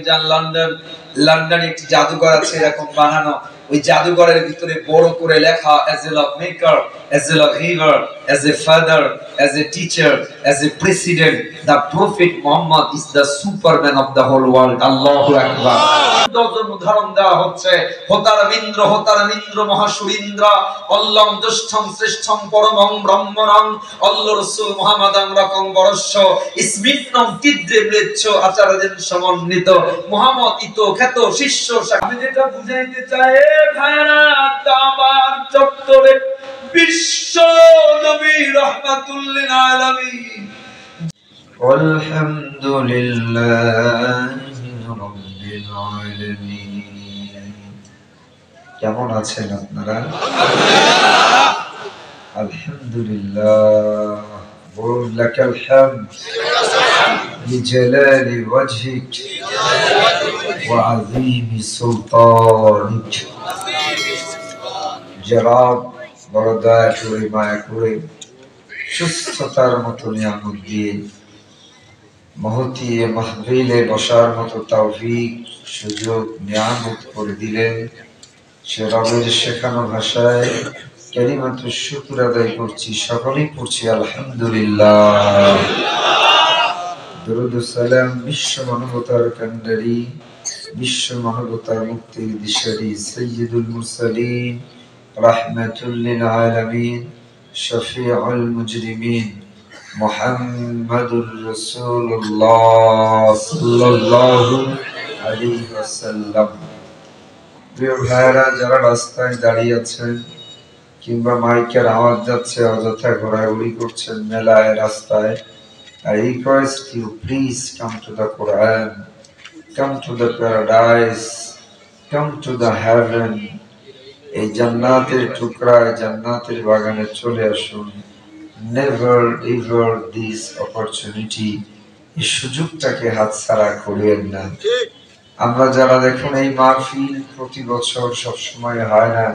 যান লন্ডনে একটি জাদুঘর আছে এরকম বানানো, ওই জাদুঘরের ভিতরে বড় করে লেখা as a love maker, as a love giver, as a father, as a teacher, as a president, the prophet Muhammad is the superman of the whole world. Allahu akbar. দশজন উদাহরণ দেওয়া হচ্ছে। হোতারমিন্দ্র মহাসুরিন্দ্র অল্লম জ্যেষ্ঠম শ্রেষ্ঠম পরমং ব্রহ্মণং অল্ল রাসূল মুহাম্মাদান রকম বরস্য ইসমিন্নম তিদ্রে মৃচ্ছ আচার্যের সমন্বিত মুহাম্মদ ইতো খ্যাত শিষ্য। আমি যেটা বুঝাইতে চাই ভাইরা, দাবার চত্বরে বিশ্ব নবী রাহমাতুল লিল আলামিন। আলহামদুলিল্লাহি রাব্বিল আলামিন। কেমন আছেন আপনারা? আলহামদুলিল্লাহ। বলুন লাকাল হামদ লিজালালি ওয়াজহিক ওয়া আযীমি সুলতানিক। জনাব বড় দয়া করে মায়া করে সুস্থতার মতো নিয়ামত দিয়ে মহতি মাহফিলে বসার মতো তৌফিক সুযোগ নিয়ামত করে দিলেন। সে রবের শেখানো ভাষায় কালিমাতুশ শুকর আদায় করছি, সকলেই পড়ছি আলহামদুলিল্লাহ। দরুদ ও সালাম বিশ্ব মানবতার কান্ডারি, বিশ্ব মানবতার মুক্তির দিশারি সাইয়্যিদুল মুরসালিন রাহমাতুল লিল আলামিন শফিউল মুজরিমিন মুহাম্মাদুর রাসূলুল্লাহ সাল্লাল্লাহু আলাইহি ওয়াসাল্লাম। প্রিয় ভাইরা, যারা রাস্তায় দাঁড়িয়ে আছেন কিংবা মাইকের আওয়াজ যাচ্ছে অযথা ঘোরাঘুরি করছেন মেলায় রাস্তায়, I request you please come to the Quran, come to the paradise, come to the heaven. এই জান্নাতের টুকরায় জান্নাতের বাগানে চলে আসুন। Never ever this opportunity, এই সুযোগটাকে হাতছাড়া করিয়েন না। আমরা যারা দেখুন এই মাহফিল প্রতি বছর সব সময় হয় না,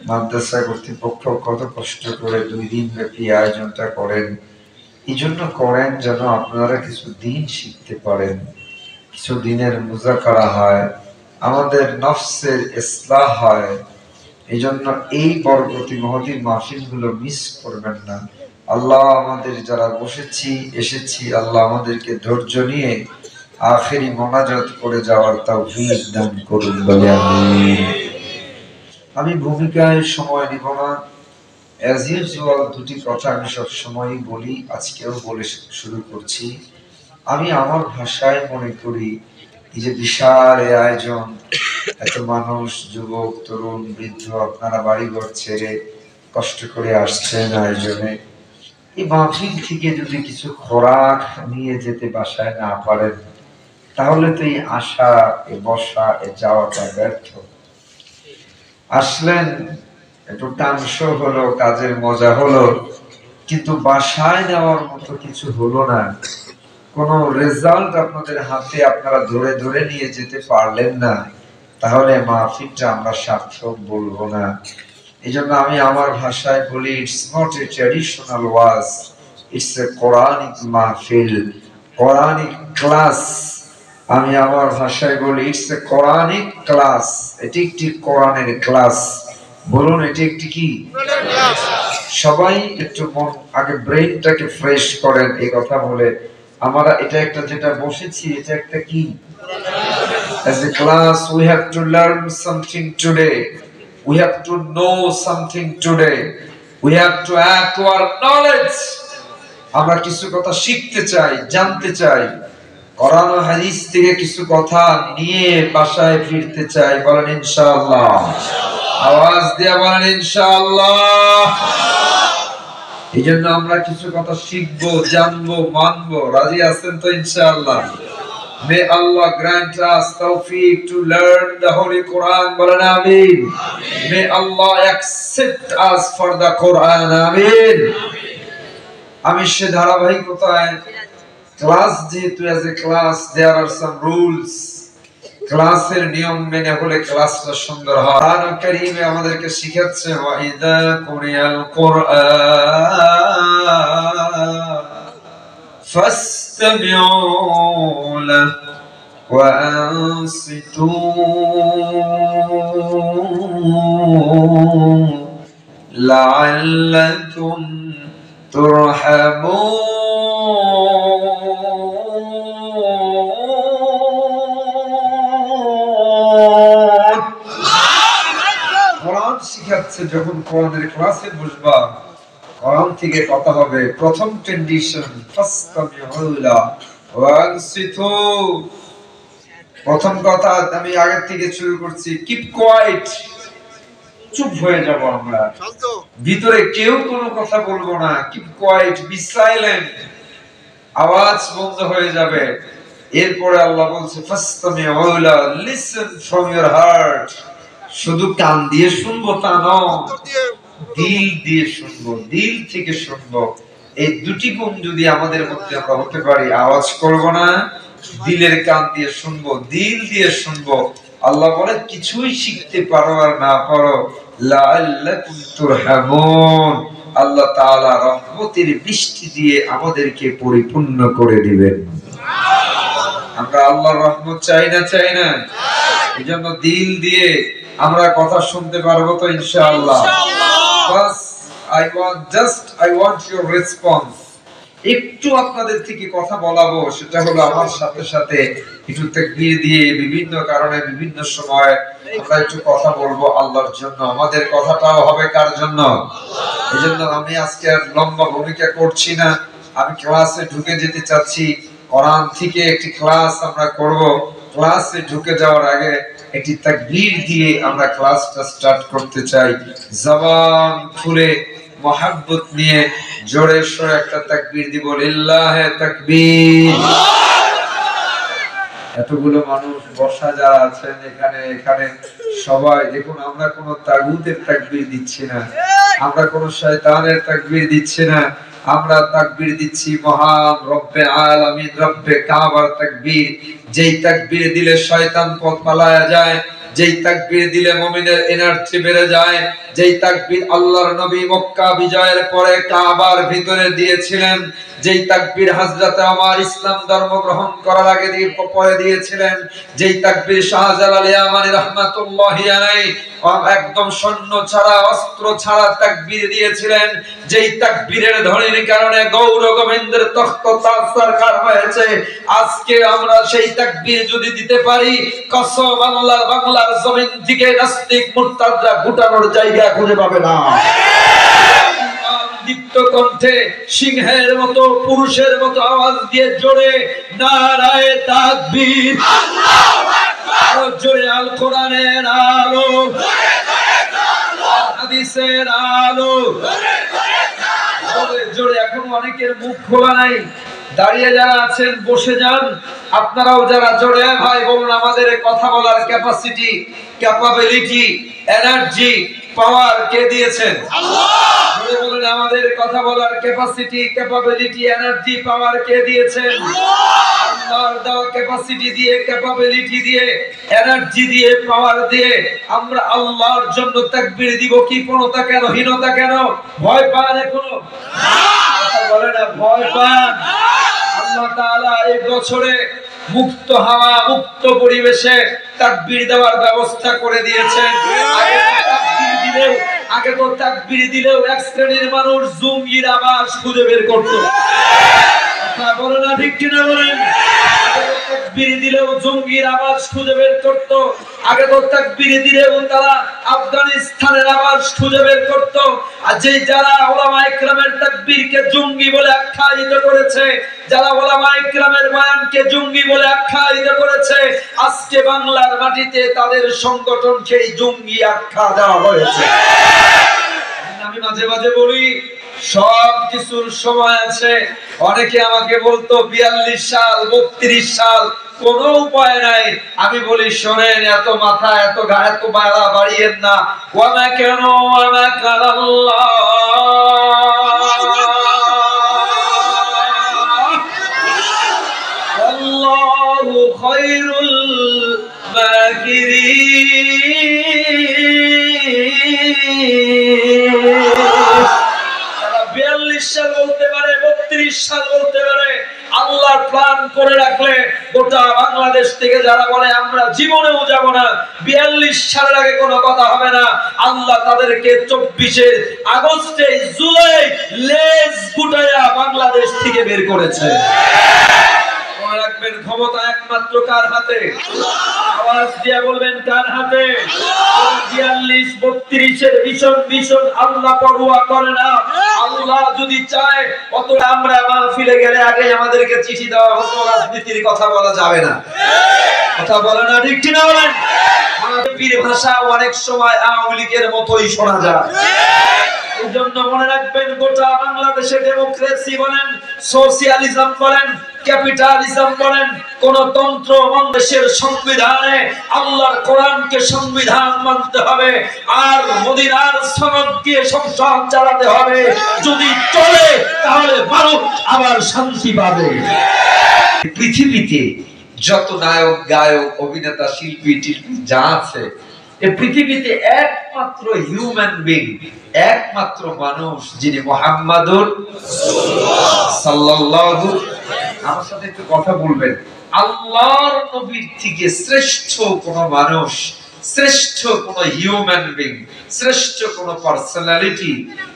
মাদ্রাসা কর্তৃপক্ষ কত কষ্ট করে 2 দিন ব্যাপী আয়োজনটা করেন। এই জন্য করেন যেন আপনারা কিছু দিন শিখতে পারেন, কিছু দিনের মুযাকারা হয়, আমাদের নফসের ইসলাহ হয়। এই জন্য এই বরকতি মহতী মাহফিলগুলো মিস করবেন না। আল্লাহ আমাদের যারা এসেছি আল্লাহ আমাদেরকে ধৈর্য নিয়ে আখেরি মোনাজাত করে যাওয়ার তৌফিক দান করুন বলে আমিন। আমি ভূমিকায় সময় নিব না। অ্যাজ ইউজুয়াল দুটি কথা আমি সব সময়ই বলি, আজকেও বলে শুরু করছি। আমি আমার ভাষায় মনে করি এই যে বিশাল এই আয়োজন, এত মানুষ, যুবক তরুণ বৃদ্ধ, আপনারা বাড়িঘর ছেড়ে কষ্ট করে আসছেন আয়োজনে, এই মাহফিল থেকে যদি কিছু খোরাক নিয়ে যেতে বাসায় না পারেন তাহলে তো এই আসা, এ বসা, এ যাওয়াটা ব্যর্থ। আসলেন, একটু টানশো হলো, কাজের মজা হলো, কিন্তু বাসায় নেওয়ার মতো কিছু হলো না। কোন রেজাল্ট আপনাদের হাতে আপনারা ধরে ধরে নিয়ে যেতে পারলেন না, তাহলে মাহফিলটা আমরা সার্থক বলবো না। এই জন্য আমি আমার ভাষায় বলি, it's not a traditional was, it's a Quranic মাহফিল, কোরআনিক ক্লাস। আমি আমার ভাষায় বলি, ইটস এ কোরআনিক ক্লাস। এটি একটি কোরআনের ক্লাস। বলুন, এটি একটি কি ক্লাস? সবাই একটু মন আগে ব্রেইনটাকে ফ্রেশ করেন এই কথা বলে। আমরা এটা একটা যেটা বসেছি, এটা একটা কি? As a class we have to learn something today, we have to know something today, we have to acquire knowledge. আমরা কিছু কথা শিখতে চাই, জানতে চাই, কোরআন ও হাদিস থেকে কিছু কথা নিয়ে বাসায় ফিরতে চাই। বলেন ইনশাআল্লাহ। আওয়াজ দিয়ে বলেন ইনশাআল্লাহ। এই জন্য আমরা কিছু কথা শিখবো, জানবো, মানবো। রাজি আছেন তো ইনশাআল্লাহ? May Allah grant us tawfiq to learn the Holy Quran. বলেন আমিন। May Allah accept us for the Quran. আমিন। আমি সে ধারাবাহিকতায় ক্লাস, যেহেতু as a class there are some rules, ক্লাসের নিয়ম মেনে হলে ক্লাসটা সুন্দর হয়। কোরআন কারীমে আমাদেরকে শিখাচ্ছে, ওয়া ইযা কুরিয়াল কুরআন ফাসতামিউ লাহু وأنصتوا لعلكم ترحمون। কোরআন শিখাচ্ছে, যখন কোরআনের ক্লাসে বসবা, কোরআন থেকে কথা হবে। প্রথম কন্ডিশন ফাসতামিউ লা ওয়ানসিতু। প্রথম কথা আমি আগে থেকে শুরু করছি, কিপ কোয়াইট, চুপ হয়ে যাব আমরা, ভিতরে কেউ কোনো কথা বলবো না। কিপ কোয়াইট, বি সাইলেন্ট, আওয়াজ বন্ধ হয়ে যাবে। এরপরে আল্লাহ বলছে ফাসতামিউ লা, লিসেন ফ্রম ইওর হার্ট। শুধু কান দিয়ে শুনবো তা নয়, দিল দিয়ে শুনবো, দিল থেকে শুনবো। এই দুটি গুণ যদি আমাদের মধ্যে আমরা হতে পারি, আওয়াজ করব না, দিলের কান দিয়ে শুনবো, দিল দিয়ে শুনবো। আল্লাহ বলে কিছুই শিখতে পারো আর না পারো, লাআল্লাকুম তুরহামুন, আল্লাহ তাআলা রহমতের বৃষ্টি দিয়ে আমাদেরকে পরিপূর্ণ করে দিবেন। আমরা আল্লাহর রহমত চাই না, চাই না? এজন্য দিল দিয়ে আমরা কথা শুনতে পারবো তো ইনশাআল্লাহ? বাস I want your response. একটু আপনাদের থেকে কথা বলাবো, সেটা হলো আমার সাথে সাথে একটু তাকবীর দিয়ে বিভিন্ন কারণে বিভিন্ন সময় আমরা একটু কথা বলবো আল্লাহর জন্য। আমাদের কথাটাও হবে কার জন্য? এজন্য আমি আজকে আর লম্বা ভূমিকা করছি না, আমি ক্লাসে ঢুকে যেতে চাচ্ছি। কোরআন থেকে একটি ক্লাস আমরা করব। ক্লাসে ঢুকে যাওয়ার আগে একটি তাকবীর দিয়ে আমরা ক্লাসটা স্টার্ট করতে চাই। জবান খুলে মোহাব্বত নিয়ে জোরে সোরে একটা তাকবীর দিব, লিল্লাহে তাকবীর। এতগুলো মানুষ বসা যারা আছেন এখানে সবাই দেখুন, আমরা কোন তাগুতের তাকবীর দিচ্ছি না, আমরা কোন শয়তানের তাকবীর দিচ্ছি না, আমরা তাকবীর দিচ্ছি মহান রব্বে আলামিন, রব্বে কাবার তাকবীর। যেই তাকবীর দিলে শয়তান পথ পালায়া যায়, যেই তাকবীর দিলে মুমিনের এনার্জি বেড়ে যায়, যেই তাকবীর আল্লাহর নবী মক্কা বিজয়ের পরে কাবার ভিতরে দিয়েছিলেন, যেই তাকবীর হযরত ওমর ইসলাম ধর্ম গ্রহণ করার আগে পরে দিয়েছিলেন, যেই তাকবীর শাহজালাল ইয়ামানি রাহমাতুল্লাহি আলাইহি একদম সৈন্য ছাড়া অস্ত্র ছাড়া তাকবীর দিয়েছিলেন, যেই তাকবীরের ধ্বনির কারণে গৌর গোবিন্দের তখ্ত তাজ সরকার হয়েছে। আজকে আমরা সেই তাকবীর যদি দিতে পারি, কসম আল্লাহ, বাংলার জমিন থেকে নাস্তিক মুরতাদরা গুটানোর জায়গা খুঁজে পাবে না। দীপ্ত কণ্ঠে সিংহের মতো, পুরুষের মতো আওয়াজ দিয়ে জোরে নারায়ে তাকবীর, আল্লাহু আকবার, জোরে আল কোরআনের আলো, হাদিসের আলো, জোরে। এখন অনেকের মুখ খোলা নাই, দাঁড়িয়ে যারা আছেন বসে যান। আপনারাও যারা জোরে ভাই বলুন, আমাদের কথা বলার ক্যাপাসিটি, ক্যাপাবিলিটি, এনার্জি, পাওয়ার কে দিয়েছেন? আল্লাহ। জোরে বলেন, আমাদের কথা বলার ক্যাপাসিটি, ক্যাপাবিলিটি, এনার্জি, পাওয়ার কে দিয়েছেন? আল্লাহ। আল্লাহর দেওয়া ক্যাপাসিটি দিয়ে, ক্যাপাবিলিটি দিয়ে, এনার্জি দিয়ে, পাওয়ার দিয়ে আমরা আল্লাহর জন্য তাকবীর দিব। কি পণতা কেন, হীনতা কেন, ভয় পান এখনো? না, বলে না ভয় পান। আল্লাহ তাআলা এই বছরে মুক্ত হাওয়া, মুক্ত পরিবেশে তাকবীর দেওয়ার ব্যবস্থা করে দিয়েছেন। আগে তো তাকবীর দিলেও এক শ্রেণীর মানুষ জঙ্গির আবাস খুঁজে বের করত। বলে না ঠিক কিনা বলেন? তাকবীর দিলেও জঙ্গির আবাস খুঁজে বের করত। আগে তো তাকবীর দিলেও তারা আফগানিস্তানের আবাস খুঁজে বের করত। আর যে যারা উলামায়ে কেরামের তাকবীরকে জঙ্গি বলে আখ্যায়িত করেছে, যারা উলামায়ে কেরামের বয়ানকে জঙ্গি বলে আখ্যায়িত করেছে, আজকে বাংলার মাটিতে তাদের সংগঠনকে জঙ্গি আখ্যা দেওয়া হয়েছে। আমি মাঝে মাঝে বলি, সব কিছুর সময় আছে। অনেকে আমাকে বলতো 42 সাল 32 সাল, কোন উপায় নাই। আমি বলি শোনেন, এত মাথা এত গায়ে এত বাড়া বাড়িয়েন না। ওয়ামা কেন ওয়ামা কাল্লাহ, আল্লাহু খায়রুল মাকিরিন। 42 সাল বলতে পারে, 32 সাল বলতে পারে, আল্লাহ প্ল্যান করে রাখলে গোটা বাংলাদেশ বাংলাদেশ থেকে যারা বলে আমরা জীবনেও যাব না, 42 সালের আগে কোনো কথা হবে না, আল্লাহ তাদেরকে 24 আগস্টে জুলাই লেজ গুটায়া বাংলাদেশ থেকে বের করেছে। মনে রাখবেন, ক্ষমতা একমাত্র কার হাতে? আওয়াজ দিয়ে বলবেন, কার হাতে? 42-32 ভীষণ আল্লাহ পরোয়া করে না। আল্লাহ যদি চায় অত আমরা মাহফিলে গেলে আগে আমাদেরকে চিঠি দেওয়া হতো, রাজনীতির কথা বলা যাবে না। কথা বলে না, ঠিক কিনা বলেন? আরবির ভাষা অনেক সময় আওয়ামী লীগের মতোই শোনা যায়। এই জন্য মনে রাখবেন, গোটা বাংলাদেশে ডেমোক্রেসি বলেন, সোশিয়ালিজম বলেন, ক্যাপিটালিজম বলেন, গণতন্ত্র বাংলাদেশের সংবিধানে আল্লাহর কোরআনকে সংবিধান মানতে হবে, আর মদিনার সনদ দিয়ে সংসদ চালাতে হবে। যদি চলে তাহলে ভারত আবার শান্তি পাবে। পৃথিবীতে যত নায়ক, গায়ক, অভিনেতা, শিল্পী টিল্পী যা আছে, এই পৃথিবীতে একমাত্র হিউম্যান বিং, একমাত্র মানুষ যিনি মুহাম্মাদুর সাল্লাল্লাহু, আমার সাথে একটু কথা বলবেন, আল্লাহর নবীর থেকে শ্রেষ্ঠ কোন মানুষ, শ্রেষ্ঠ কোন হিউম্যান বিং, শ্রেষ্ঠ কোন পার্সোনালিটি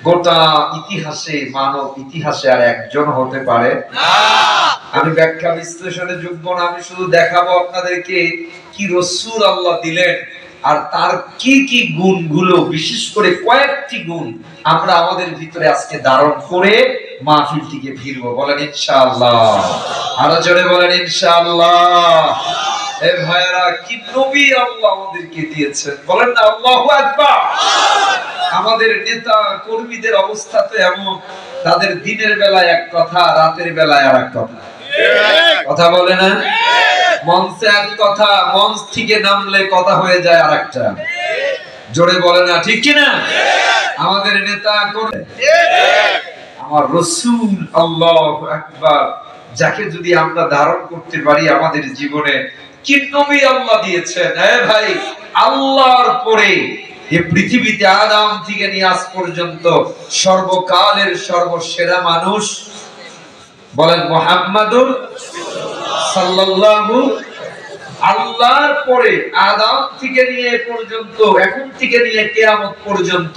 গোটা ইতিহাসে, মানব ইতিহাসে আর একজন হতে পারে না। আমি ব্যাখ্যা বিশ্লেষণে যোগ্য না, আমি শুধু দেখাবো আপনাদেরকে কি রাসূল আল্লাহ দিলেন, আর তার কি কি গুণগুলো, বিশেষ করে কয়েকটি গুণ আমরা আমাদের ভিতরে আজকে ধারণ করে মাহফিলটিকে ভিড়বো। বলেন ইনশাআল্লাহ। আরো জোরে বলেন ইনশাআল্লাহ। এ ভাইরা, কি নবী আল্লাহ আমাদেরকে দিয়েছেন, বলেন না আল্লাহু আকবার। আমাদের নেতা কর্মীদের অবস্থা তো এমন, তাদের দিনের বেলায় এক কথা, রাতের বেলায় আর এক কথা। কথা বলে না? মঞ্চে এক কথা, মঞ্চ থেকে নামলে কথা হয়ে যায় আর একটা। জোরে বলে না, ঠিক কিনা? আমাদের নেতা করে আমার রাসূল, আল্লাহু আকবার, যাকে যদি আমরা ধারণ করতে পারি আমাদের জীবনে, কি নবী আল্লাহ দিয়েছেন। এ ভাই, আল্লাহর পরে এই পৃথিবীতে আদম থেকে নিয়ে আজ পর্যন্ত সর্বকালের সর্বসেরা মানুষ, বলেন মুহাম্মাদুর সাল্লাল্লাহু। আল্লাহর পরে আদম থেকে নিয়ে পর্যন্ত, এখন থেকে নিয়ে কিয়ামত পর্যন্ত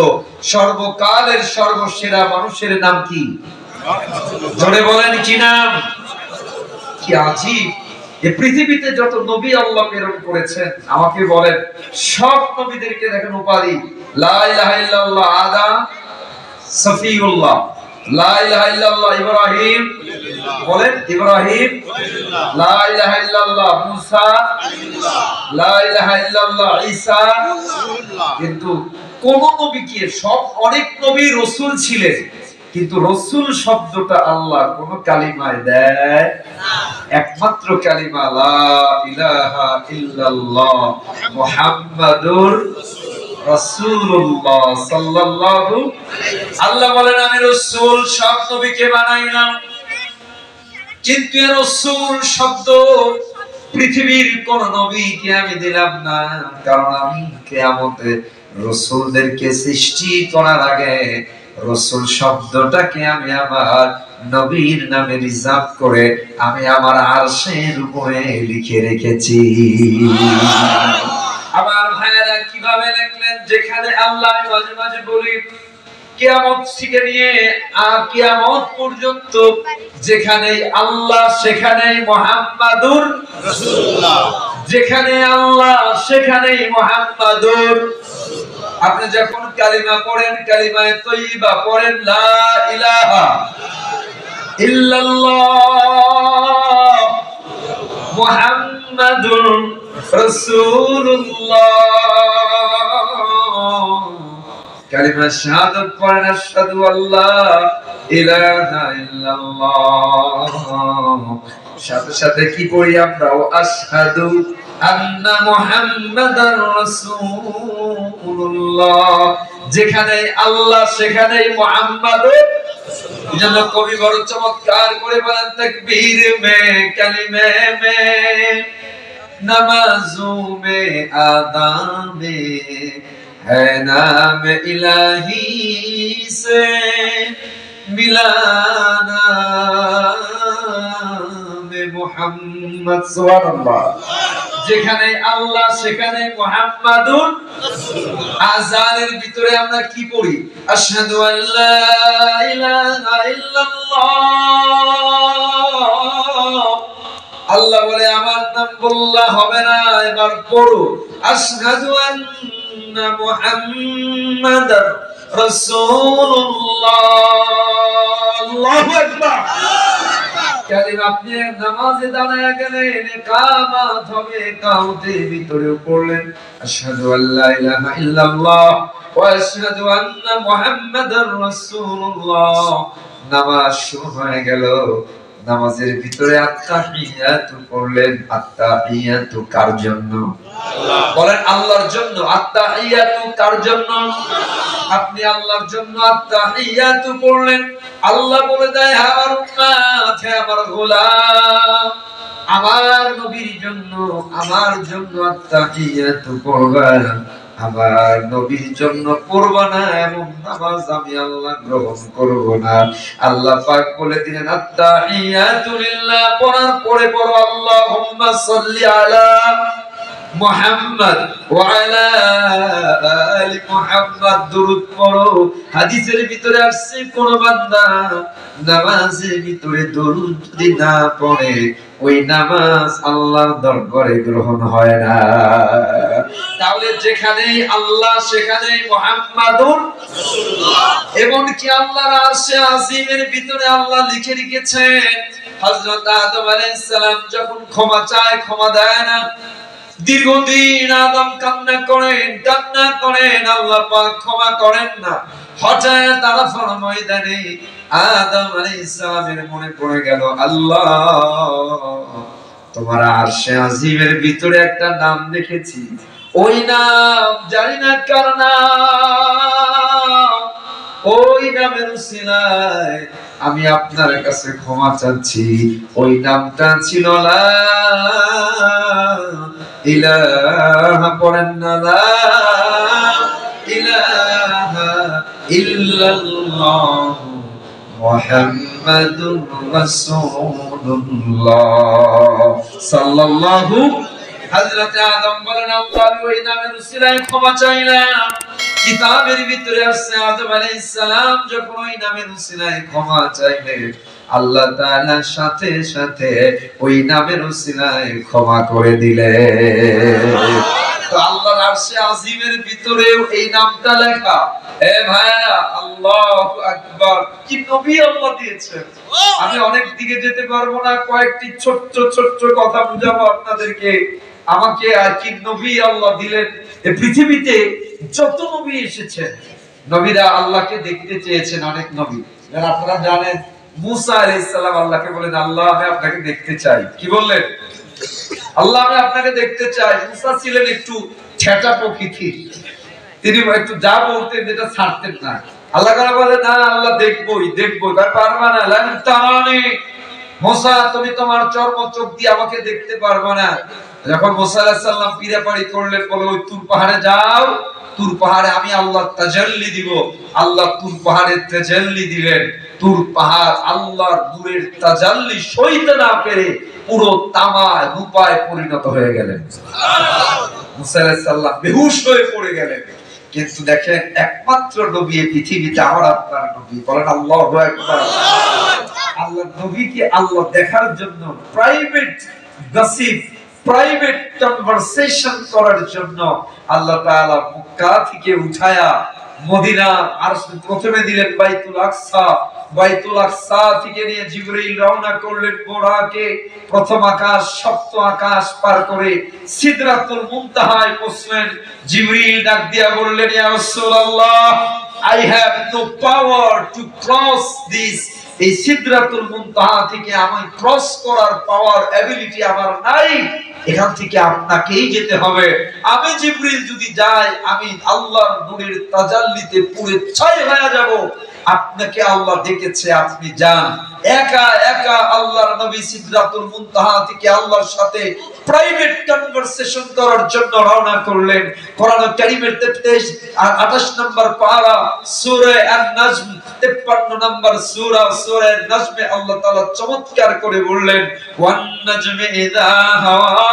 সর্বকালের সর্বসেরা মানুষের নাম কি? জোরে বলেন, কি নাম? কি আজীব! এই পৃথিবীতে যত নবী আল্লাহ প্রেরণ করেছেন, আমাকে বলেন, সব নবীদেরকে দেখেন উপাধি, লা ইলাহা ইল্লাল্লাহ আদম সফিউল্লাহ, লা ইলাহা ইল্লাল্লাহ ইব্রাহিম, বলেন ইব্রাহিম, লা ইলাহা ইল্লাল্লাহ মুসা, লা ইলাহা ইল্লাল্লাহ ঈসা। কিন্তু কোন নবী কি, সব অনেক নবী রাসূল ছিলেন, কিন্তু রাসূল শব্দটা আল্লাহ কোন কালিমায় দেয় না। একমাত্র কালিমা লা ইলাহা ইল্লাল্লাহ মুহাম্মাদুর রাসূলুল্লাহ সাল্লাল্লাহু আলাইহি। আল্লাহ বলেন, আমি রাসূল সব নবীকে বানাইলাম, কিন্তু রাসূল শব্দ পৃথিবীর কোন নবীকে আমি দিলাম না, কারণ আমি কিয়ামতে রাসূলদেরকে সৃষ্টি করার আগে রাসূল শব্দটাকে আমি আমার নবীর নামে রিজার্ভ করে আমি আমার আরশের উপরে লিখে রেখেছি। আমার ভাইরা কিভাবে লিখলেন? যেখানে আল্লাহ, মাঝে মাঝে বলি, কিয়ামত থেকে নিয়ে কিয়ামত পর্যন্ত যেখানে আল্লাহ সেখানেই মুহাম্মাদুর রাসূলুল্লাহ, যেখানে আল্লাহ সেখানেই মুহাম্মাদুর। আপনি যখন কালিমা পড়েন, কালিমায়ে তয়্যিবা পড়েন, লা ইলাহা ইল্লাল্লাহ মুহাম্মাদুর রাসূলুল্লাহ, কালিমা শাহাদাত পড়েন, আশহাদু আল্লা ইলাহা ইল্লাল্লাহ, সাথে সাথে কি পড়ি আমরা? আশহাদু আন্না মুহাম্মাদার রাসূলুল্লাহ। যেখানে আল্লাহ সেখানেই মুহাম্মাদুর। এজন্য কবি বড় চমৎকার করে বলেন, তাকবীর মে কালিমে মে নামাজু মে আদামে है नाम इलाही से मिला नाम মুহাম্মদ, সুবহানাল্লাহ। যেখানে আল্লাহ সেখানে মুহাম্মাদুর রাসূলুল্লাহ। আযানের ভিতরে আমরা কি পড়ি? আশহাদু আল্লা ইলাহা ইল্লাল্লাহ। আল্লাহ বলে আমার নাম বললা হবে না, এবার পড়ো আশহাদু আন্না মুহাম্মাদার রাসূলুল্লাহ। আল্লাহু আকবার। কালিমা আপনি নামাজে দাঁড়ায় গেলেন, ইকামত হবে, ইকামতের ভিতরে পড়লেন আশহাদু আল্লা ইলাহা ইল্লাল্লাহ ওয়া আশহাদু আন্না মুহাম্মাদার রাসূলুল্লাহ। নামাজ শুরু হয়ে গেল, নামাজের ভিতরে আত্তাহিয়াতু পড়লেন। আত্তাহিয়াতু কার জন্য? আল্লাহ। বলেন আল্লাহর জন্য। আত্তাহিয়াতু কার জন্য? আপনি আল্লাহর জন্য আত্তাহিয়াতু পড়লেন। আল্লাহ বলে দেয় আমার উম্মত, হে আমার গোলাম, আমার নবীর জন্য আমার জন্য আত্তাহিয়াতু পড়বা, আমার নবীর জন্য পড়বা না এমন নামাজ আমি আল্লাহ গ্রহণ করব না। আল্লাহ পাক বলে দিলেন আত্তাহিয়াতু লিল্লাহ। পড়ার পরে পড়ো আল্লাহুম্মা সাল্লি আলা মুহাম্মদ ওয়া আলা আলি মুহাম্মদ, দরুদ পড়ো। হাদিসের ভিতরে আসছে কোন বান্দা নামাজের ভিতরে দরুদ যদি না পড়ে ওই নামাজ আল্লাহর দরবারে গ্রহণ হয় না। তাহলে যেখানে আল্লাহ সেখানে মুহাম্মাদুর রাসূলুল্লাহ। এমনকি আল্লাহর আরশে আজিমের ভিতরে আল্লাহ লিখে রেখেছেন হযরত আদম আলাইহিস সালাম যখন ক্ষমা চায় ক্ষমা দেয় না। দীর্ঘদিন আদম কান্না করেন, আল্লাহ পাক ক্ষমা করেন না। হঠাৎ আরাফার ময়দানে আদম আলাইহিস সালামের মনে পড়ে গেল, আল্লাহ তোমার আরশে আজিমের ভিতরে একটা নাম দেখেছি, ওই নাম জানি না কার নাম, ওই নামের উসিলায় আমি আপনার কাছে ক্ষমা চাচ্ছি। ওই নামটা ছিল লা ইলাহা, পড়েন না লা ইলাহা ইল্লাল্লাহ মুহাম্মাদুর রাসূলুল্লাহ সাল্লাল্লাহু। হযরত আদম বলেন আল্লাহ ওই নামের উসিলায় ক্ষমা চাইলাম। কিতাবের ভিতরে আসছে আদম আলাইহিস সালাম যখন ওই নামের উসিলায় ক্ষমা চাইলেন আল্লাহ তাআলা সাথে সাথে ওই নামের উসিলায় ক্ষমা করে দিলেন। তো আল্লাহর আরশে আজিমের ভিতরেও এই নামটা লেখা। এ ভাইরা আল্লাহু আকবার, কি নবী আল্লাহ দিয়েছেন। আমি অনেক দিকে যেতে পারবো না, কয়েকটি ছোট্ট ছোট্ট কথা বুঝাবো আপনাদেরকে। আমাকে আর কি নবী আল্লাহ দিলেন। এই পৃথিবীতে যত নবী এসেছেন নবীরা আল্লাহকে দেখতে চেয়েছেন। অনেক নবী যারা আপনারা জানেন, মুসা আলাইহিস সালাম আল্লাহকে বলেন আল্লাহ আমি আপনাকে দেখতে চাই। কি বললেন? আল্লাহ আমি আপনাকে দেখতে চাই। মুসা ছিলেন একটু ঠেটা প্রকৃতির, তিনি একটু যা বলতেন যেটা ছাড়তেন না। আল্লাহ তাআলা বলে না আল্লাহ দেখবই, তাই পারবা না। লান তারানি, মুসা তুমি তোমার চর্ম চোখ দিয়ে আমাকে দেখতে পারবা না। যখন মুসা আলাইহিস সালাম পিরাপাড়ি করলেন, বলে ওই তুর পাহাড়ে যাও, তুর পাহাড়ে আমি আল্লাহ তাজাল্লি দিব। আল্লাহ তুর পাহাড়ে তাজাল্লি দিলেন। তুর পাহাড় আল্লাহর নূরের তাজাল্লি সইতে না পেরে পুরো তামায় রূপায় পরিণত হয়ে গেলেন। মুসা আলাইহিস সালাম বেহুশ হয়ে পড়ে গেলেন। কিন্তু দেখেন একমাত্র নবী এই পৃথিবীতে আমার আপনার নবী। বলেন আল্লাহু আকবার। আল্লাহর নবীকে আল্লাহ দেখার জন্য প্রাইভেট গসিপ, প্রাইভেট কনভারসেশন করার জন্য আল্লাহ তাআলা মক্কা থেকে উঠায়া মদিনা আর প্রথমে দিলেন বাইতুল আকসা। বাইতুল আকসা থেকে নিয়ে জিবরাইল রওনা করলেন বোরাকে। প্রথম আকাশ সপ্তম আকাশ পার করে সিদরাতুল মুনতাহায় পৌঁছলেন। জিবরাইল ডাক দিয়া বললেন ইয়া রাসূলুল্লাহ, I have no power to cross this. এই সিদরাতুল মুনতাহা থেকে আমি ক্রস করার পাওয়ার এবিলিটি আমার নাই। এখান থেকে আপনাকেই যেতে হবে। আমি জিবরিল যদি যাই আমি আল্লাহর নূরের তাজাল্লিতে পুরো ছাই হয়ে যাব। আপনাকে আল্লাহ ডেকেছে, আপনি যান। একা একা আল্লাহর নবী সিদরাতুল মুনতাহা থেকে আল্লাহর সাথে প্রাইভেট কনভারসেশন করার জন্য রওনা করলেন। কোরআন কারীমের 23 আর 28 নম্বর পারা সূরা আন-নাজম 53 নম্বর সূরা সূরা আন-নাজমে আল্লাহ তাআলা চমৎকার করে বললেন, ওয়ান নাজমি ইযা হাওয়া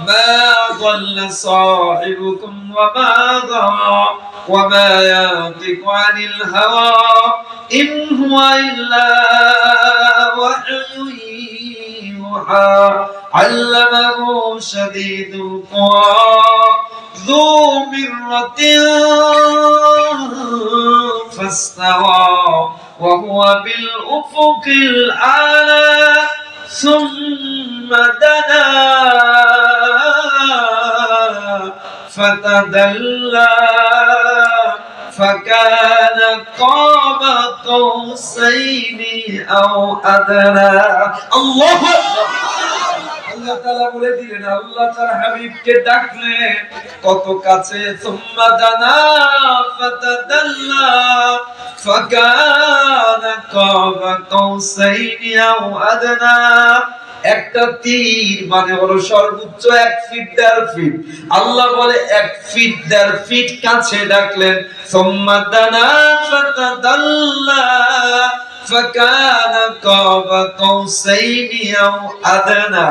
মা যাল্লা সাহিবুকুম ওয়া মা গাওয়া ওয়া মা ইয়ানতিকু আনিল হাওয়া ইন হুয়া ইল্লা ওয়াহয়ুন ইউহা আল্লামাহু শাদীদুল কুওয়া যু মিররাতিন ফাসতাওয়া ওয়া হুয়া বিল উফুকিল আলা সুম্মা দানা فتدلى فكان قاب قوسين أو أدنى الله أكبر আল্লাহ তাআলা বলে দিলেন, আল্লাহ তার হাবিবকে ডাকলেন কত কাছে, সুম্মা দানা ফাতাদাল্লা ফাকানা কাবা কাউসাইনি আও আদনা। একটা তীর মানে হলো সর্বোচ্চ 1 ফিট 1.5 ফিট। আল্লাহ বলে 1 ফিট 1.5 ফিট কাছে ডাকলেন, সুম্মা দানা ফাতাদাল্লা ফাকানা কাবা কাউসাইনি আও আদনা।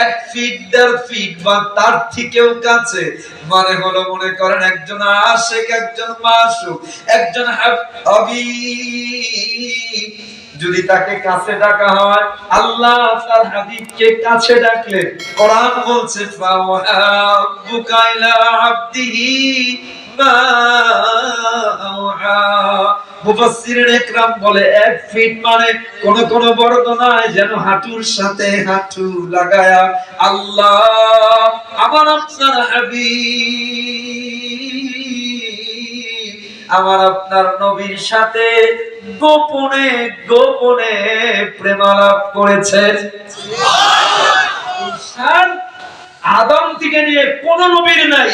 1 ফিট 1.5 ফিট বা তার থেকেও কাছে, মানে হলো মনে করেন একজন আশিক, একজন মাশুক, একজন হাবিব যদি তাকে কাছে ডাকা হয়, আল্লাহ তার হাবিবকে কাছে ডাকলেন। কোরআন বলছে ফাওয়াবুকা ইলা আবদিহি মা আওহা। মুফাসসিরিন ইকরাম বলে 1 ফিট মানে কোন কোন বর্ণনায় যেন হাঁটুর সাথে হাঁটু লাগায়া আল্লাহ আমার আপনার হাবিব, আমার আপনার নবীর সাথে গোপনে গোপনে প্রেমালাপ করেছেন। আদম থেকে নিয়ে কোন নবীর নাই,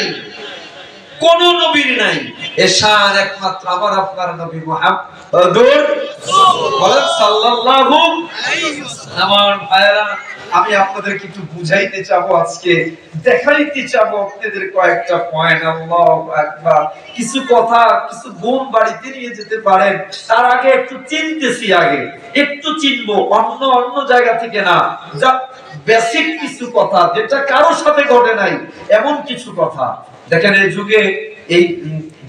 কোন নবীর নাই। এশান একমাত্র আমার আপনার নবী মুহাম্মদুর সাল্লাল্লাহু আলাইহি ওয়াসাল্লাম। আমার ভাইরা, আমি আপনাদেরকে একটু বুঝাইতে চাবো, আজকে দেখাইতে চাবো আপনাদের কয়েকটা পয়েন্ট। আল্লাহু আকবার। কিছু কথা, কিছু গুণ বাড়িতে নিয়ে যেতে পারেন, তার আগে একটু চিনতেছি, আগে একটু চিনবো, অন্য অন্য জায়গা থেকে না, যা বেসিক কিছু কথা যেটা কারোর সাথে ঘটে নাই, এমন কিছু কথা। দেখেন এই যুগে এই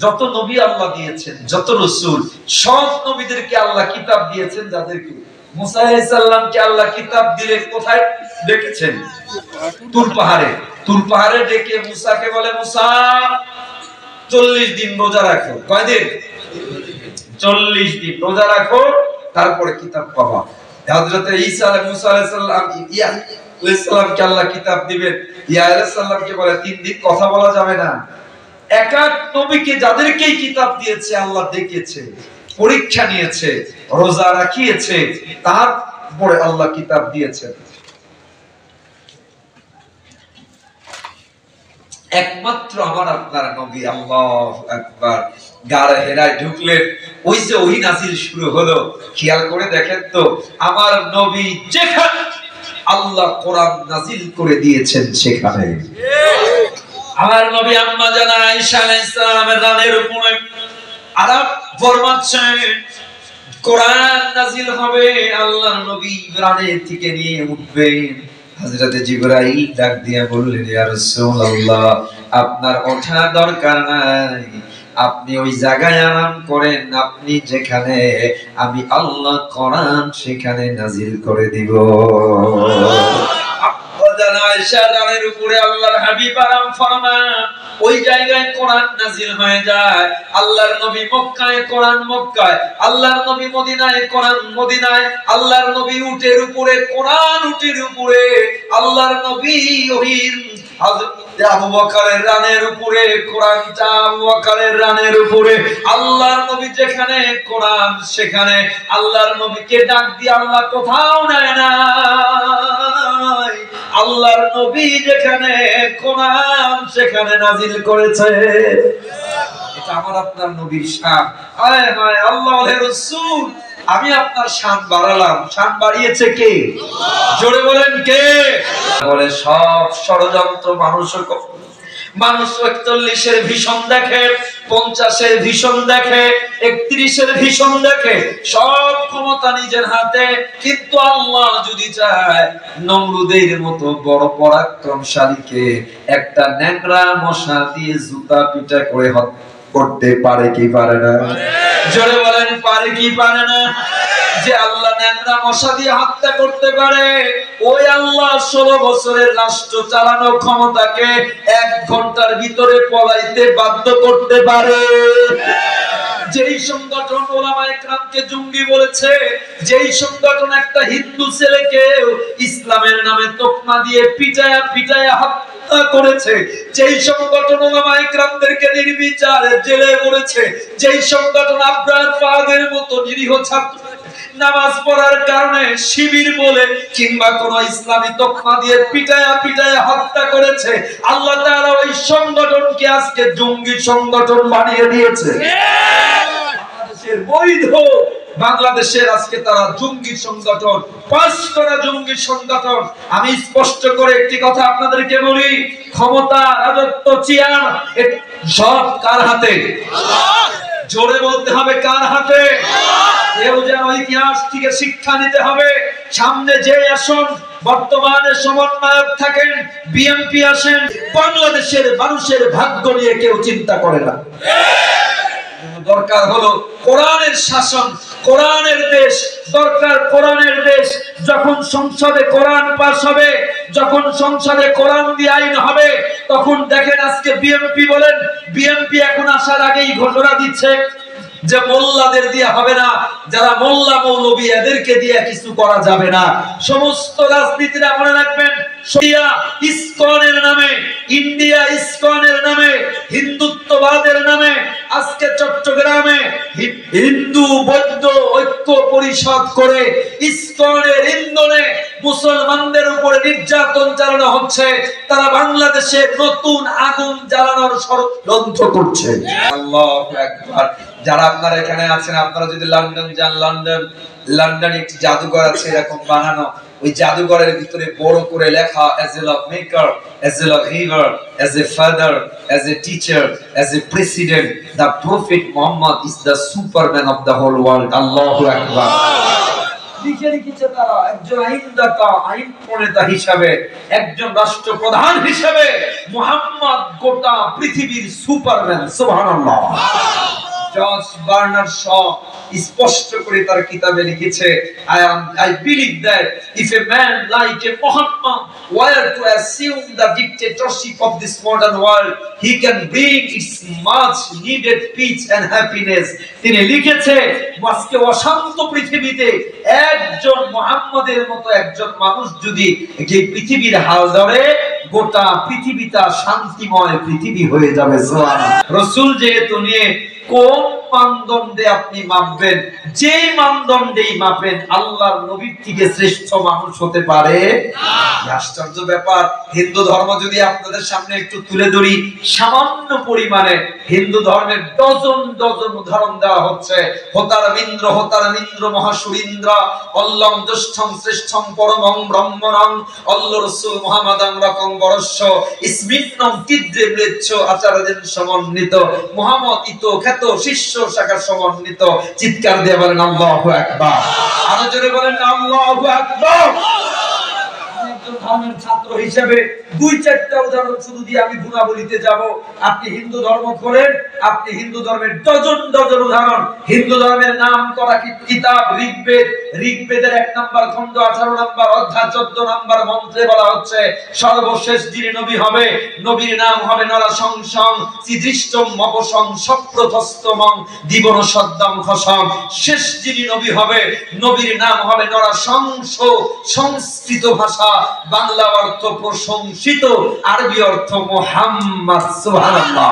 যত নবী আল্লাহ দিয়েছেন, যত রাসূল, সব নবীদেরকে আল্লাহ কিতাব দিয়েছেন। যাদেরকে মুসা আলাইহিস সালামকে আল্লাহ কিতাব দিলেন কোথায় দেখেছেন? তুর পাহাড়ে। তুর পাহাড়ে ডেকে মুসাকে বলে, মুসা 40 দিন রোজা রাখো। কয়দিন? 40 দিন রোজা রাখো, তারপরে কিতাব পাবা। হযরত ঈসা মুসা আলাইহিস সালাম ইয়া আলাইহিস সালামকে আল্লাহ কিতাব দিবেন। ইয়া আলাইহিস সালামকে বলে 3 দিন কথা বলা যাবে না। এক এক নবীকে যাদেরকেই কিতাব দিয়েছে আল্লাহ ডেকেছে, পরীক্ষা নিয়েছে, রোজা রাখিয়েছে, তারপরে আল্লাহ কিতাব দিয়েছেন। একমাত্র আমার আপনার নবী। আল্লাহু আকবার। গারে হেরায় ঢুকলেন, ওই যে ওহী নাযিল শুরু হলো, খেয়াল করে দেখেন তো, আমার নবী যেখানে আল্লাহ কোরআন নাযিল করে দিয়েছেন সেখানে আমার নবী আম্মা জানা আয়েশা আলাইহিস সালামের রানের উপরে আরাম ফরমাচ্ছেন, কোরআন নাযিল হবে, আল্লাহর নবী রানে থেকে নিয়ে উঠবেন। হযরত জিবরাইল ডাক দিয়ে বললেন, ইয়া রাসূলুল্লাহ, আপনার ওঠা দরকার নাই, আপনি ওই জায়গায় আরাম করেন, আপনি যেখানে আমি আল্লাহ কোরআন সেখানে নাযিল করে দিব। আয়েশার উপরে আল্লাহর হাবিব আরাম ফরমান, ওই জায়গায় কোরআন নাযিল হয়ে যায়। আল্লাহর নবী মক্কায়, কোরআন মক্কায়, আল্লাহর নবী মদিনায়, কোরআন মদিনায়, আল্লাহর নবী উটের উপরে, কোরআন উটের উপরে, আল্লাহর নবী ওহীর হযরত আবু বকরের রানের উপরে, কোরআনটা আবু বকরের রানের উপরে। আল্লাহর নবী যেখানে কোরআন সেখানে। আল্লাহর নবীকে ডাক দিয়ে আল্লাহ কোথাও নেয় না। আল্লাহর নবী যেখানে কোরআন সেখানে নাযিল করেছে। এটা আমার আপনার নবীর শান। আয় হায় আল্লাহর রাসূল, আমি আপনার শান বাড়ালাম, শান বাড়িয়েছে কে? জোরে বলেন কে? বলে সব ষড়যন্ত্র মানুষ ৪১-এর ভীষণ দেখে, ৫০-এর ভীষণ দেখে, ৩১-এর ভীষণ দেখে, সব ক্ষমতা নিজের হাতে। কিন্তু আল্লাহ যদি চায় নমরুদের মতো বড় পরাক্রমশালীকে একটা ন্যাংরা মশা দিয়ে জুতা পিটা করে করতে পারে কি পারে না? জোরে বলেন পারে কি পারে না? যে আল্লাহ ন্যাংরা মশা দিয়ে হত্যা করতে পারে, ওই আল্লাহ ১৬ বছরের রাষ্ট্র চালানোর ক্ষমতাকে ১ ঘন্টার ভিতরে পলাইতে বাধ্য করতে পারে। যেই সংগঠন ওলামায়ে কেরামকে জঙ্গি বলেছে, যেই সংগঠন একটা হিন্দু ছেলেকে ইসলামের নামে তকমা দিয়ে পিটায়া হত্যা করেছে, যেই সংগঠন ওলামায়ে কেরামদেরকে নির্বিচারে জেলে পড়েছে, যেই সংগঠন আবরার ফাহাদের মতো নিরীহ ছাত্র নামাজ পড়ার কারণে শিবির বলে কিংবা কোন ইসলামী তকমা দিয়ে পিটায়া হত্যা করেছে, আল্লাহ তাআলা ওই সংগঠনকে আজকে জঙ্গি সংগঠন বানিয়ে দিয়েছে। বাংলাদেশের বৈধ বাংলাদেশের আজকে তারা জঙ্গি সংগঠন, পাস করা জঙ্গি সংগঠন। আমি স্পষ্ট করে একটি কথা আপনাদেরকে বলি, ক্ষমতা, রাজত্ব, চেয়ার সব কার হাতে? আল্লাহ। জোরে বলতে হবে কার হাতে? এও যেন ইতিহাস থেকে শিক্ষা নিতে হবে। সামনে যে আসন বর্তমানে সমন্বয়ক থাকেন, বিএনপি আসেন, বাংলাদেশের মানুষের ভাগ্য নিয়ে কেউ চিন্তা করে না। দরকার হলো কোরআনের শাসন, কোরআনের দেশ দরকার, কোরআনের দেশ। যখন সংসদে কোরআন পাস হবে, যখন সংসদে কোরআন দিয়ে আইন হবে, তখন দেখেন আজকে বিএনপি বলেন, বিএনপি এখন আসার আগেই ঘোষণা দিচ্ছে যে মোল্লাদের দিয়ে হবে না, যারা মোল্লা মৌলবী এদেরকে দিয়ে কিছু করা যাবে না। সমস্ত রাজনীতিরা মনে রাখবেন, ইসকনের নামে, ইন্ডিয়া ইসকনের নামে, হিন্দুত্ববাদের নামে আজকে চট্টগ্রামে হিন্দু বৌদ্ধ ঐক্য পরিষদ করে ইসকনের ইন্ধনে মুসলমানদের উপরে নির্যাতন চালানো হচ্ছে। তারা বাংলাদেশে নতুন আগুন জ্বালানোর ষড়যন্ত্র করছে। আল্লাহু আকবার। যারা আপনারা এখানে আছেন, আপনারা যদি লন্ডন যান, লন্ডন একটি জাদুঘর আছে এরকম বানানো, ওই জাদুঘরের ভিতরে বড় করে লেখা as a love maker, as a love giver, as a father, as a teacher, as a president, the prophet Muhammad is the superman of the whole world. Allahu Akbar. লিখে রেখেছে তারা, একজন আইনদাতা, আইন প্রণেতা হিসাবে, একজন রাষ্ট্রপ্রধান হিসাবে মুহাম্মদ গোটা পৃথিবীর সুপারম্যান। সুবহানাল্লাহ। জর্জ বার্নার্ড শ স্পষ্ট করে তার কিতাবে লিখেছে, I believe that if a man like a Muhammad were to assume the dictatorship of this modern world, he can bring its much needed peace and happiness. তিনি লিখেছে, আজকে অশান্ত পৃথিবীতে একজন মুহাম্মদের মতো একজন মানুষ যদি এই পৃথিবীর হাল ধরে, গোটা পৃথিবীটা শান্তিময় পৃথিবী হয়ে যাবে। সুবহানাল্লাহ। রাসূল যেহেতু নিয়ে কোন মানদণ্ডে আপনি মাপবেন, যে মানদণ্ডেই মাপেন আল্লাহর নবীর থেকে শ্রেষ্ঠ মানুষ হতে পারে না। আশ্চর্য ব্যাপার। হিন্দু ধর্ম যদি আপনাদের সামনে একটু তুলে ধরি, সামান্য পরিমাণে হিন্দু ধর্মের ডজন ডজন উদাহরণ দেওয়া হচ্ছে। হোতারমিন্দ্র মহাসুরিন্দ্র অল্লম জ্যেষ্ঠং শ্রেষ্ঠং পরমং ব্রহ্মণং অল্ল রাসূল মুহাম্মাদাং রকং বরস্য ইসমিন্নং তিদ্রে ম্লেচ্ছ আচার্যের সমন্বিত মুহাম্মদ ইতো খ্যাত শিষ্য শাখার সমন্বিত। চিৎকার দিয়ে বলেন আল্লাহু আকবার। আরো জোরে বলেন আল্লাহু আকবার। ধর্মের ছাত্র হিসেবে ২-৪টা উদাহরণ শুধু দিয়ে আমি গুণাবলীতে যাব। আপনি হিন্দু ধর্ম করেন, আপনি হিন্দু ধর্মের ডজন ডজন উদাহরণ। হিন্দু ধর্মের নাম করা কিতাব ঋগ্বেদ, ঋগ্বেদের ১ নম্বর খণ্ড ১৮ নম্বর অধ্যায় ১৪ নম্বর মন্ত্রে বলা হচ্ছে, সর্বশেষ যিনি নবী হবে, নবীর নাম হবে নরসংসং চিদৃষ্টম মপসং সপ্রথস্তমং দিবন সদ্দাম খসং। শেষ যিনি নবী হবে, নবীর নাম হবে নরসংস, সংস্কৃত ভাষা, বাংলা অর্থ প্রশংসিত, আরবি অর্থ মুহাম্মদ। সুবহানাল্লাহ।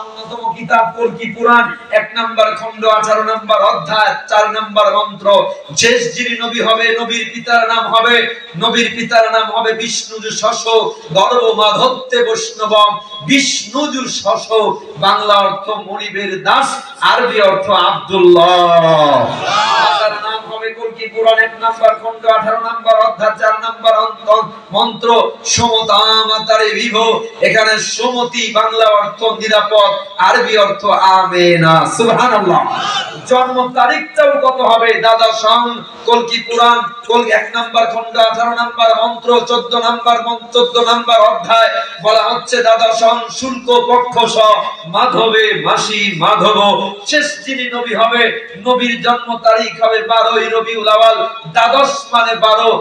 অন্যতম কিতাব কলকি পুরাণ 1 নম্বর খণ্ড 18 নম্বর অধ্যায় 4 নম্বর মন্ত্র। শেষ যিনি নবী হবে, নবীর পিতার নাম হবে বিষ্ণুজু শশ গর্ব মাধত্তে বৈষ্ণবম। বিষ্ণুজু শশ বাংলা অর্থ মনিবের দাস, আরবি অর্থ আব্দুল্লাহ। তার নাম হবে কলকি পুরাণ 1 নম্বর খণ্ড 18 নম্বর অধ্যায় 4 নম্বর মন্ত্র সমতা মাতারে বিভো। এখানে সমতি বাংলা অর্থ নিরাপদ, আরবি অর্থ আমেনা। সুবহানাল্লাহ। জন্ম তারিখটাও কত হবে? দাদা সং কলকি পুরাণ 1 নম্বর খণ্ড 18 নম্বর মন্ত্র 14 নম্বর অধ্যায় বলা হচ্ছে দাদা সং শুল্ক পক্ষ স মাধবে মাসি মাধব। শেষ যিনি নবী হবে, নবীর জন্ম তারিখ হবে 12ই রবিউল আওয়াল। দ্বাদশ মানে 12,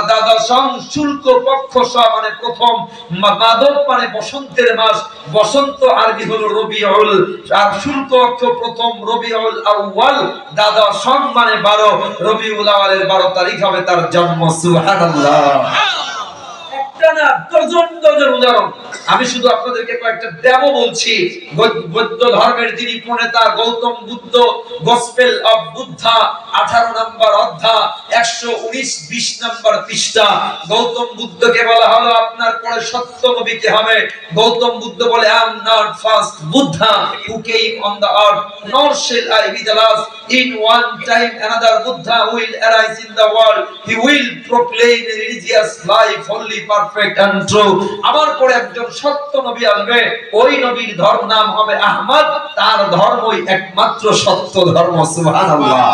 দ্বাদশং শুল্ক পক্ষ স মানে প্রথম, মাধব মানে বসন্তের মাস, বসন্ত আরবি হলো রবিউল, আর শুল্ক অক্ষ প্রথম রবিউল আউয়াল। দ্বাদশং মানে 12, রবিউল আওয়ালের 12 তারিখ হবে তার জন্ম। সুবহানাল্লাহ। একটা না ডজন উদাহরণ, আমি শুধু আপনাদেরকে কয়েকটা দেব বলছি। বৌদ্ধ ধর্মের যিনি প্রণেতা গৌতম বুদ্ধ, গসপেল অফ বুদ্ধা 18 নম্বর অধ্যায় 119-20 নম্বর পৃষ্ঠা। গৌতম বুদ্ধকে বলা হলো আপনার পরে সত্য নবী কে হবে। গৌতম বুদ্ধ বলে I am not first Buddha who came on the earth নর shall I be the last. In one time another Buddha will arise in the world. He will proclaim a religious life only perfect and true. আমার পরে একজন সত্য নবী আসবে, ওই নবীর ধর্ম নাম হবে আহমদ, তার ধর্মই একমাত্র সত্য ধর্ম। সুবহানাল্লাহ।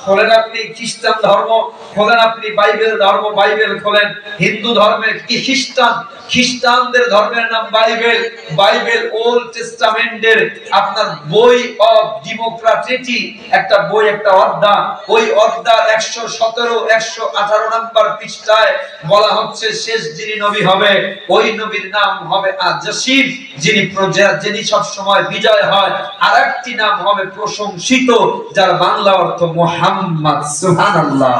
খোলেন আপনি খ্রিস্টান ধর্ম, খোলেন আপনি বাইবেল ধর্ম, বাইবেল খোলেন। হিন্দু ধর্মের কি খ্রিস্টানদের ধর্মের নাম বাইবেল ওল্ড টেস্টামেন্টের আপনার বই অফ ডেমোক্রেসি একটা বই, একটা অধ্যায়, ওই অধ্যায় 117 118 নম্বর পৃষ্ঠায় বলা হচ্ছে শেষ যিনি নবী হবে, ওই নবীর নাম হবে আজ-জাসির, যিনি সব সময় বিজয় হয়। আরেকটি নাম হবে প্রশংসিত, যার বাংলা অর্থ মুহাম্মদ। সুবহানাল্লাহ।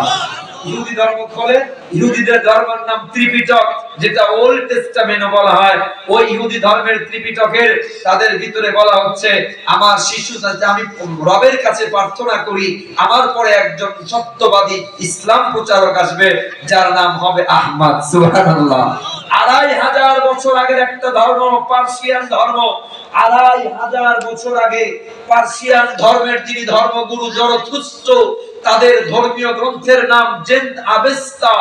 ইহুদি ধর্ম খোলেন, ইহুদিদের ধর্মের নাম ত্রিপিটক, যেটা ওল্ড টেস্টামেন্ট বলা হয়। ওই ইহুদি ধর্মের ত্রিপিটকের তাদের ভিতরে বলা হচ্ছে আমার শিশু যাতে আমি রবের কাছে প্রার্থনা করি, আমার পরে একজন সত্যবাদী ইসলাম প্রচারক আসবে যার নাম হবে আহমদ। সুবহানাল্লাহ। 2500 বছর আগের একটা ধর্ম, পার্সিয়ান ধর্ম। 2500 বছর আগে পার্সিয়ান ধর্মের যিনি ধর্মগুরু জরথুস্ত্র, তাদের ধর্মীয় গ্রন্থের নাম জেন আবেস্তা।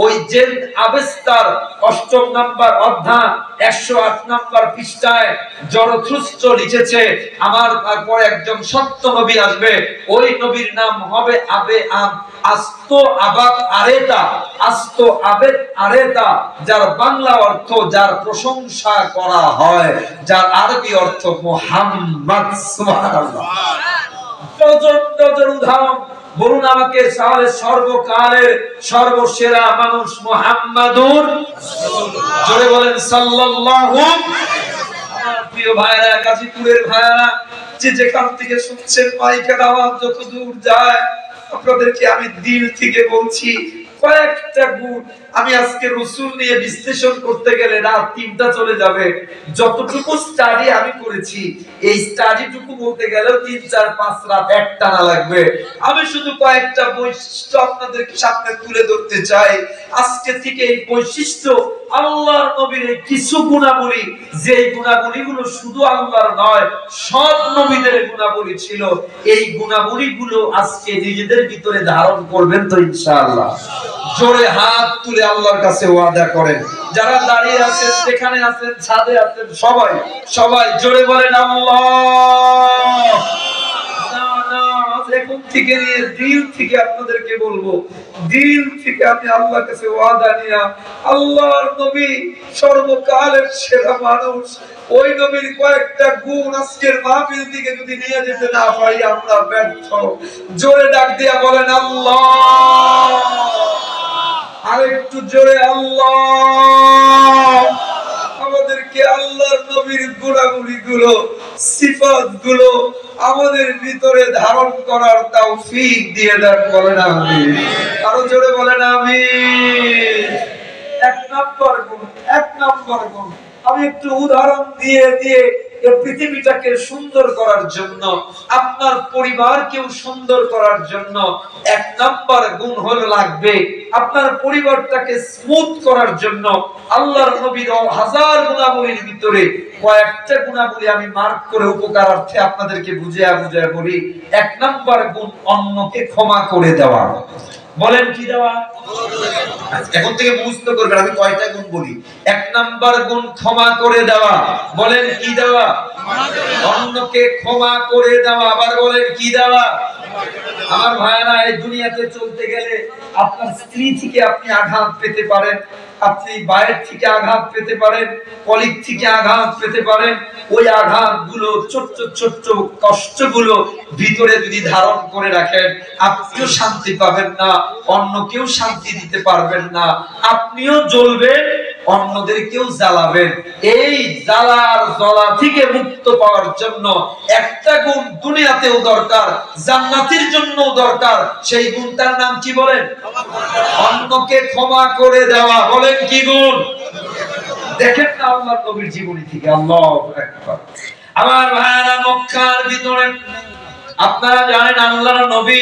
ওই জেন আবেস্তার 8 নম্বর অধ্যায় 108 নম্বর পৃষ্ঠায় জরথুস্ত্র লিখেছে আমার পরে একজন সত্য নবী আসবে, ওই নবীর নাম হবে আরেতা, যার বাংলা অর্থ যার প্রশংসা করা হয়, যার আরবি অর্থ মুহাম্মদ। সুবহানাল্লাহ। ডজন উদাহরণ। বলুন আমাকে সর্বকালের সর্বসেরা মানুষ মুহাম্মাদুর রাসূলুল্লাহ। জোরে বলেন সাল্লাল্লাহু। আমার প্রিয় ভাইরা, গাজীপুরের ভাইরা, যে যেখান থেকে শুনছেন মাইকের আওয়াজ যত দূর যায়, আপনাদেরকে আমি দিল থেকে বলছি কয়েকটা গুণ। আমি আজকে রাসূল নিয়ে বিশ্লেষণ করতে গেলে রাত 3টা চলে যাবে। যতটুকু স্টাডি আমি করেছি, এই স্টাডিটুকু বলতে গেলেও 3 4 5 রাত একটানা লাগবে। আমি শুধু কয়েকটা বৈশিষ্ট্য আপনাদের সামনে তুলে ধরতে চাই। আজকে থেকে এই বৈশিষ্ট্য আল্লাহর নবীর কিছু গুণাবলী, যে গুণাবলীগুলো শুধু আল্লাহর নয়, সব নবীদের গুণাবলী ছিল, এই গুণাবলীগুলো আজকে নিজেদের ভিতরে ধারণ করবেন তো ইনশাআল্লাহ। জোরে হাত তুলে আল্লাহর কাছে ওয়াদা করেন। যারা দাঁড়িয়ে আছেন, যেখানে আছেন, ছাদে আছেন, সবাই জোরে বলেন আল্লাহ। এখন থেকে নিয়ে দিল থেকে আপনাদেরকে বলবো, দিল থেকে আমি আল্লাহর কাছে ওয়াদা নিয়া, আল্লাহর নবী সর্বকালের সেরা মানুষ, ওই নবীর কয়েকটা গুণ আজকের মাহফিল থেকে যদি নিয়ে যেতে না পারি আমরা ব্যর্থ। জোরে ডাক দিয়া বলেন আল্লাহ। আরেকটু জোরে আল্লাহ। আমাদেরকে আল্লাহর নবীর গুণাবলীগুলো, সিফাতগুলো আমাদের ভিতরে ধারণ করার তৌফিক দিয়ে দেন। বলেন আমিন। আরো জোরে বলেন আমিন। এক নম্বর গুণ, আমি একটু উদাহরণ দিয়ে এই পৃথিবীটাকে সুন্দর করার জন্য, আপনার পরিবারকেও সুন্দর করার জন্য এক নাম্বার গুণ হলো লাগবে আপনার পরিবারটাকে স্মুথ করার জন্য আল্লাহর নবীর হাজার গুণাবলীর ভিতরে কয়েকটা গুণাবলী আমি মার্ক করে উপকারার্থে আপনাদেরকে বুঝিয়ে বলি। এক নাম্বার গুণ অন্যকে ক্ষমা করে দেওয়া। বলেন কি দেওয়া? এখন থেকে মুখস্থ করবেন আমি কয়টা গুণ বলি। এক নাম্বার গুণ ক্ষমা করে দেওয়া। বলেন কি দেওয়া? অন্যকে ক্ষমা করে দেওয়া। আবার বলেন কি দেওয়া? আমার ভাইরা, এই দুনিয়াতে চলতে গেলে আপনার স্ত্রী থেকে আপনি আঘাত পেতে পারেন, আপনি বাইরের থেকে আঘাত পেতে পারেন, কলিগ থেকে আঘাত পেতে পারেন। ওই আঘাতগুলো ছোট্ট ছোট্ট কষ্টগুলো ভিতরে যদি ধারণ করে রাখেন, আপনিও শান্তি পাবেন না, অন্যকেও শান্তি দিতে পারবেন না, আপনিও জ্বলবেন, অন্যদেরকেও জ্বালাবেন। এই জ্বালার জ্বলা থেকে মুক্ত পাওয়ার জন্য একটা গুণ দুনিয়াতেও দরকার, জান্নাতের জন্যও দরকার। সেই গুণটার নাম কি বলেন? অন্যকে ক্ষমা করে দেওয়া। বলেন কি গুণ? দেখেন না আল্লাহর নবীর জীবনী থেকে। আল্লাহু আকবার। আমার ভাইরা, মক্কার ভিতরে আপনারা জানেন আল্লাহর নবী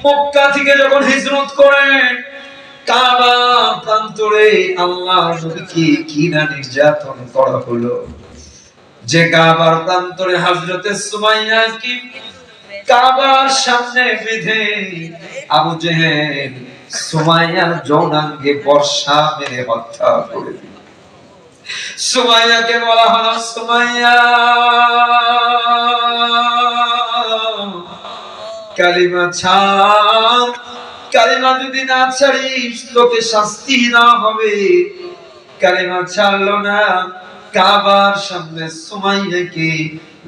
মক্কা থেকে যখন হিজরত করেন, কাবা প্রান্তরে আল্লাহর নবীকে কি না নির্যাতন করা হলো, যে কাবার প্রান্তরে হযরতে সুমাইয়া কি কাবার সামনে বেঁধে আবু জেহেল সুমাইয়ার যৌনাঙ্গে বর্ষা মেরে হত্যা করে দিল। সুমাইয়াকে বলা হলো, সুমাইয়া কালিমা ছাড়, কালিমা যদি না ছাড়িস তোকে শাস্তি না হবে। কালিমা ছাড়লো না, কাবার সামনে সুমাইয়াকে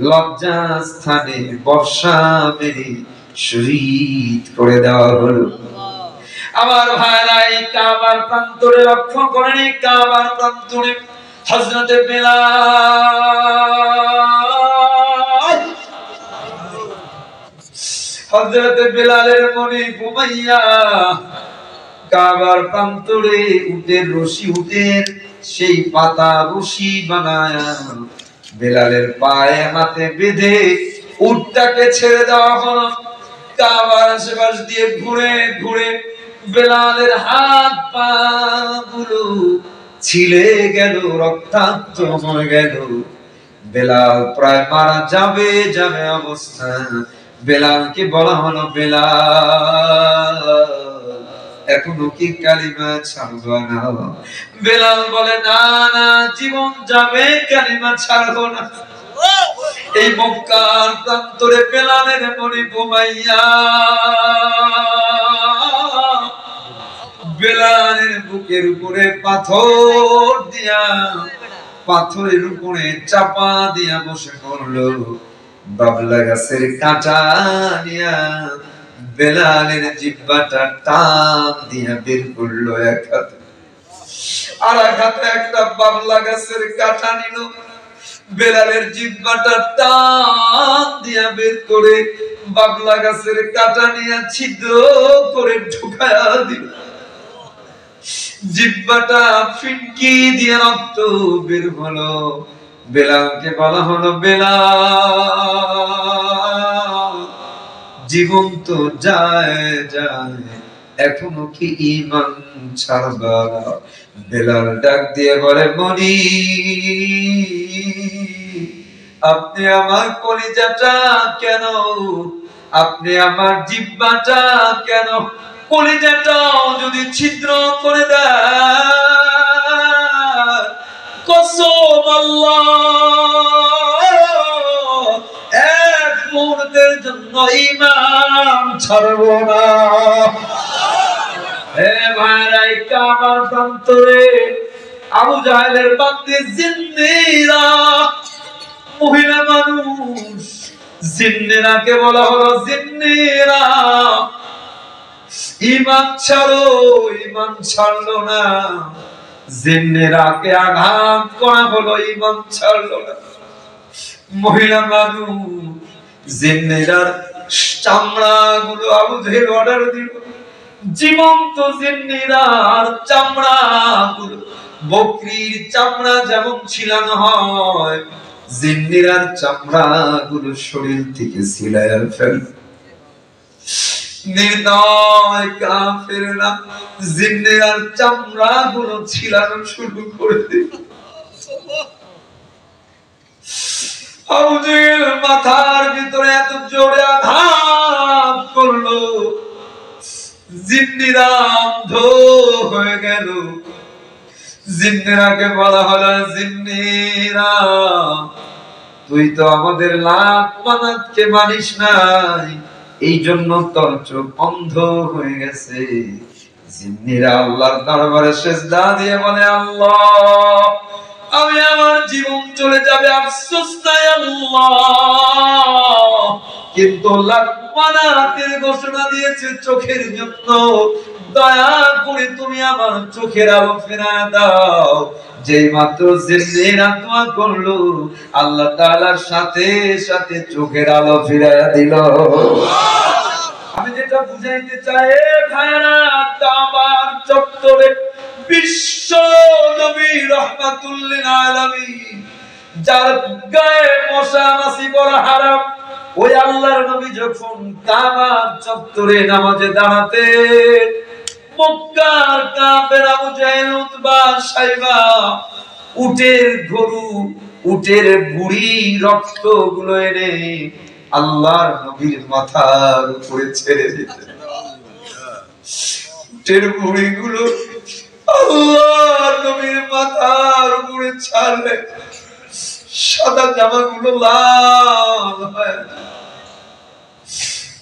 লজ্জা স্থানে বর্ষা মেরে শহীদ করে দেওয়া হলো। আমার ভাইরা, এই কাবার প্রান্তরে লক্ষ্য করেন, এই কাবার প্রান্তরে হযরতে বেলাল, হযরতে বেলালের মনে ঘুমাইয়া কাবার প্রান্তরে উটের রশি, উটের সেই পাতা রশি বানায়া বেলালের পায়ে হাতে বেঁধে উটটাকে ছেড়ে দেওয়া হলো। কাবার আশেপাশ দিয়ে ঘুরে ঘুরে বেলালের হাত পা গুলো ছিলে গেল, রক্তাক্ত হয়ে গেল। বেলাল প্রায় মারা যাবে যাবে অবস্থা। বেলালকে বলা হলো, বেলাল এখনো কি কালিমা ছাড়বো না? বেলাল বলে, না না, জীবন যাবে, কালিমা ছাড়বো না। এই মক্কার প্রান্তরে বেলালের মনে ঘুমাইয়া বেলালের বুকের উপরে পাথর দিয়া, পাথরের উপরে চাপা দিয়া বসে পড়লো। বাবলা গাছের কাঁটা নিয়া বেলালের জিহ্বাটা টান দিয়া বের করলো এক হাতে, আর এক হাতে একটা বাবলা গাছের কাঁটা নিল। বেলালের জিহ্বাটা টান দিয়া বের করে বাবলা গাছের কাঁটা নিয়া ছিদ্র করে ঢুকায়া দিল। জিহ্বাটা ফিনকি দিয়ে রক্ত বের হলো। বেলালকে বলা হলো, বেলাল জীবন তো যায় যায়, এখনো কি ঈমান ছাড়বা? বেলাল ডাক দিয়ে বলে, মনি আপনি আমার কলিজাটা কেন, আপনি আমার জিহ্বাটা কেন, কলিজাটাও যদি ছিদ্র করে দেয়, কসম আল্লাহ এক মুহূর্তের জন্য ঈমান ছাড়বো না। হে ভাইরা, কাবার প্রান্তরে আবু জাহেলের বান্দি জিন্নিরা, মহিলা মানুষ, জিন্নিরাকে বলা হলো, জিন্নিরা ঈমান ছাড়ো, ঈমান ছাড়লো না। জিন্নিরাকে আঘাত করা হলো, ঈমান ছাড়লো না। মহিলা মানুষ, জিন্নিরার চামড়া গুলো আবু জেহেল অর্ডার দিল, জীবন্ত জিন্নিরার চামড়া গুলো, বকরির চামড়া যেমন ছিলানো হয় জিন্নিরার চামড়া গুলো শরীর থেকে ছিলাইয়া ফেল। নির্দয় কাফেররা জিন্নিরার চামড়া গুলো ছিলানো শুরু করে দিল। আবু জেহেল মাথার ভিতরে এত জোরে আঘাত করলো, জিন্নিরা অন্ধ হয়ে গেল। জিন্নিরাকে বলা হলো, জিন্নিরা তুই তো আমাদের লাত মানাতকে মানিস নাই, এই জন্য তোর চোখ অন্ধ হয়ে গেছে। জিন্নিরা আল্লাহর দরবারে সিজদা দিয়ে বলে, আল্লাহ আমি আমার জীবন চলে যাবে আফসোস নাই আল্লাহ, কিন্তু লাকমানাতের ঘোষণা দিয়েছে চোখের জন্য, দয়া করে তুমি আমার চোখের আলো ফেরায় দাও। যেই মাত্র জিন্নিরা দোয়া করলো, আল্লাহ তাআলার সাথে সাথে চোখের আলো ফিরায়া দিল। আমি যেটা বুঝাইতে চাই ভাইরা, কাবার চত্বরে বিশ্ব নবী রাহমাতুল লিল আলামিন, যার গায়ে মশা মাছি বড় হারাম, ওই আল্লাহর নবী যখন কাবার চত্বরে নামাজে দাঁড়াতে, মক্কার কাফের আবু জাহেল, উতবা, সাইবা উটের গরু, উটের বুড়ি রক্ত গুলো এনে আল্লাহর নবীর মাথার উপরে ছেড়ে দিতে। উটের বুড়ি গুলো আল্লাহর নবীর মাথার উপরে ছাড়লে সাদা জামা গুলো লাল হয়।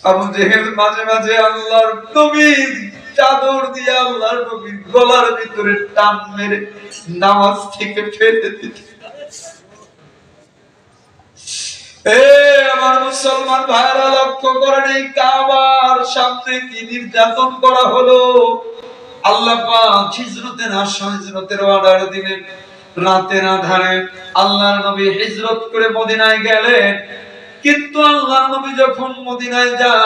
আবু জেহেল মাঝে মাঝে আল্লাহর নবীর চাদর দিয়ে আল্লাহর নবীর গলার ভিতরে টান মেরে নামাজ থেকে ফেলে দিত। আমার মুসলমান ভাইরা লক্ষ্য করেন, এই কাবার সামনে কি নির্যাতন করা হলো। আল্লাহ পাক হিজরতের হিজরতের অর্ডার দিলেন। রাতের আধারে আল্লাহর নবী হিজরত করে মদিনায় গেলেন, কিন্তু আল্লাহর নবী যখন মদিনায় যায়,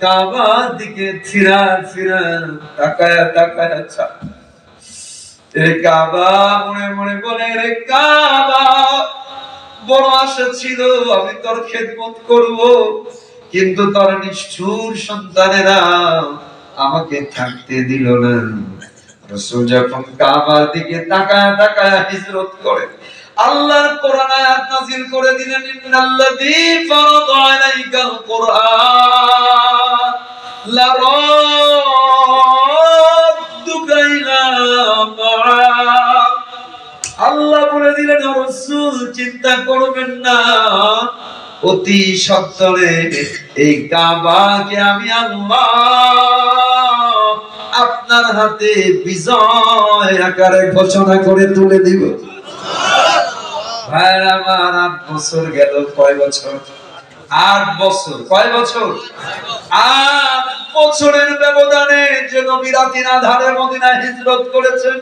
কাবার দিকে ফিরা ফিরা তাকায়া তাকায়া চায়। কাবা মনে মনে বলে, রে কাবা, বড় আশা ছিল আমি তোর খেদমত করব, কিন্তু তোর নিষ্ঠুর সন্তানেরা আমাকে থাকতে দিল না। রাসূল যখন কাবার দিকে তাকায়া তাকায়া হিজরত করে, আল্লাহর কোরআন আয়াত নাযিল করে দিলেন, ইন্নাল্লাযী ফারাদা আলাইকাল কুরআন লারাদ্দুকা ইলা মাআদ। আল্লাহ বলে দিলেন, ও রাসূল চিন্তা করবেন না, অতি সত্বরে এই কাবাকে আমি আল্লাহ আপনার হাতে বিজয় আকারে ঘোষণা করে তুলে দিব। ভাইরা আমার, 8 বছর গেল। কয় বছর? 8 বছর। কয় বছর? 8 বছরের ব্যবধানে যে নবী রাতের আধারে মদিনায় হিজরত করেছেন,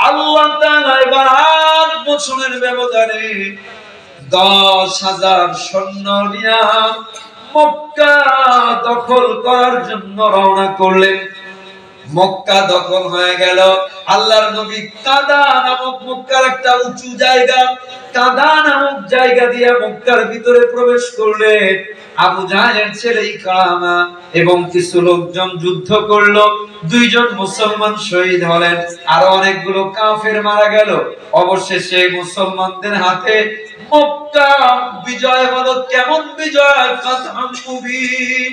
আল্লাহ তাআলা এবার 8 বছরের ব্যবধানে 10,000 সৈন্য নিয়ে মক্কা দখল করার জন্য রওনা করলেন। মক্কা দখল হয়ে গেল। আল্লাহর নবী কাদা নামক মক্কার একটা উঁচু জায়গা, কাদা নামক জায়গা দিয়ে মক্কার ভিতরে প্রবেশ করলেন। আবু জাহেলের ছেলে ইকরামা এবং কিছু লোকজন যুদ্ধ করলো। 2 জন মুসলমান শহীদ হলেন, আরো অনেকগুলো কাফের মারা গেল। অবশেষে মুসলমানদের হাতে মক্কা বিজয় হলো। কেমন বিজয়? ফাতহুল মুবিন,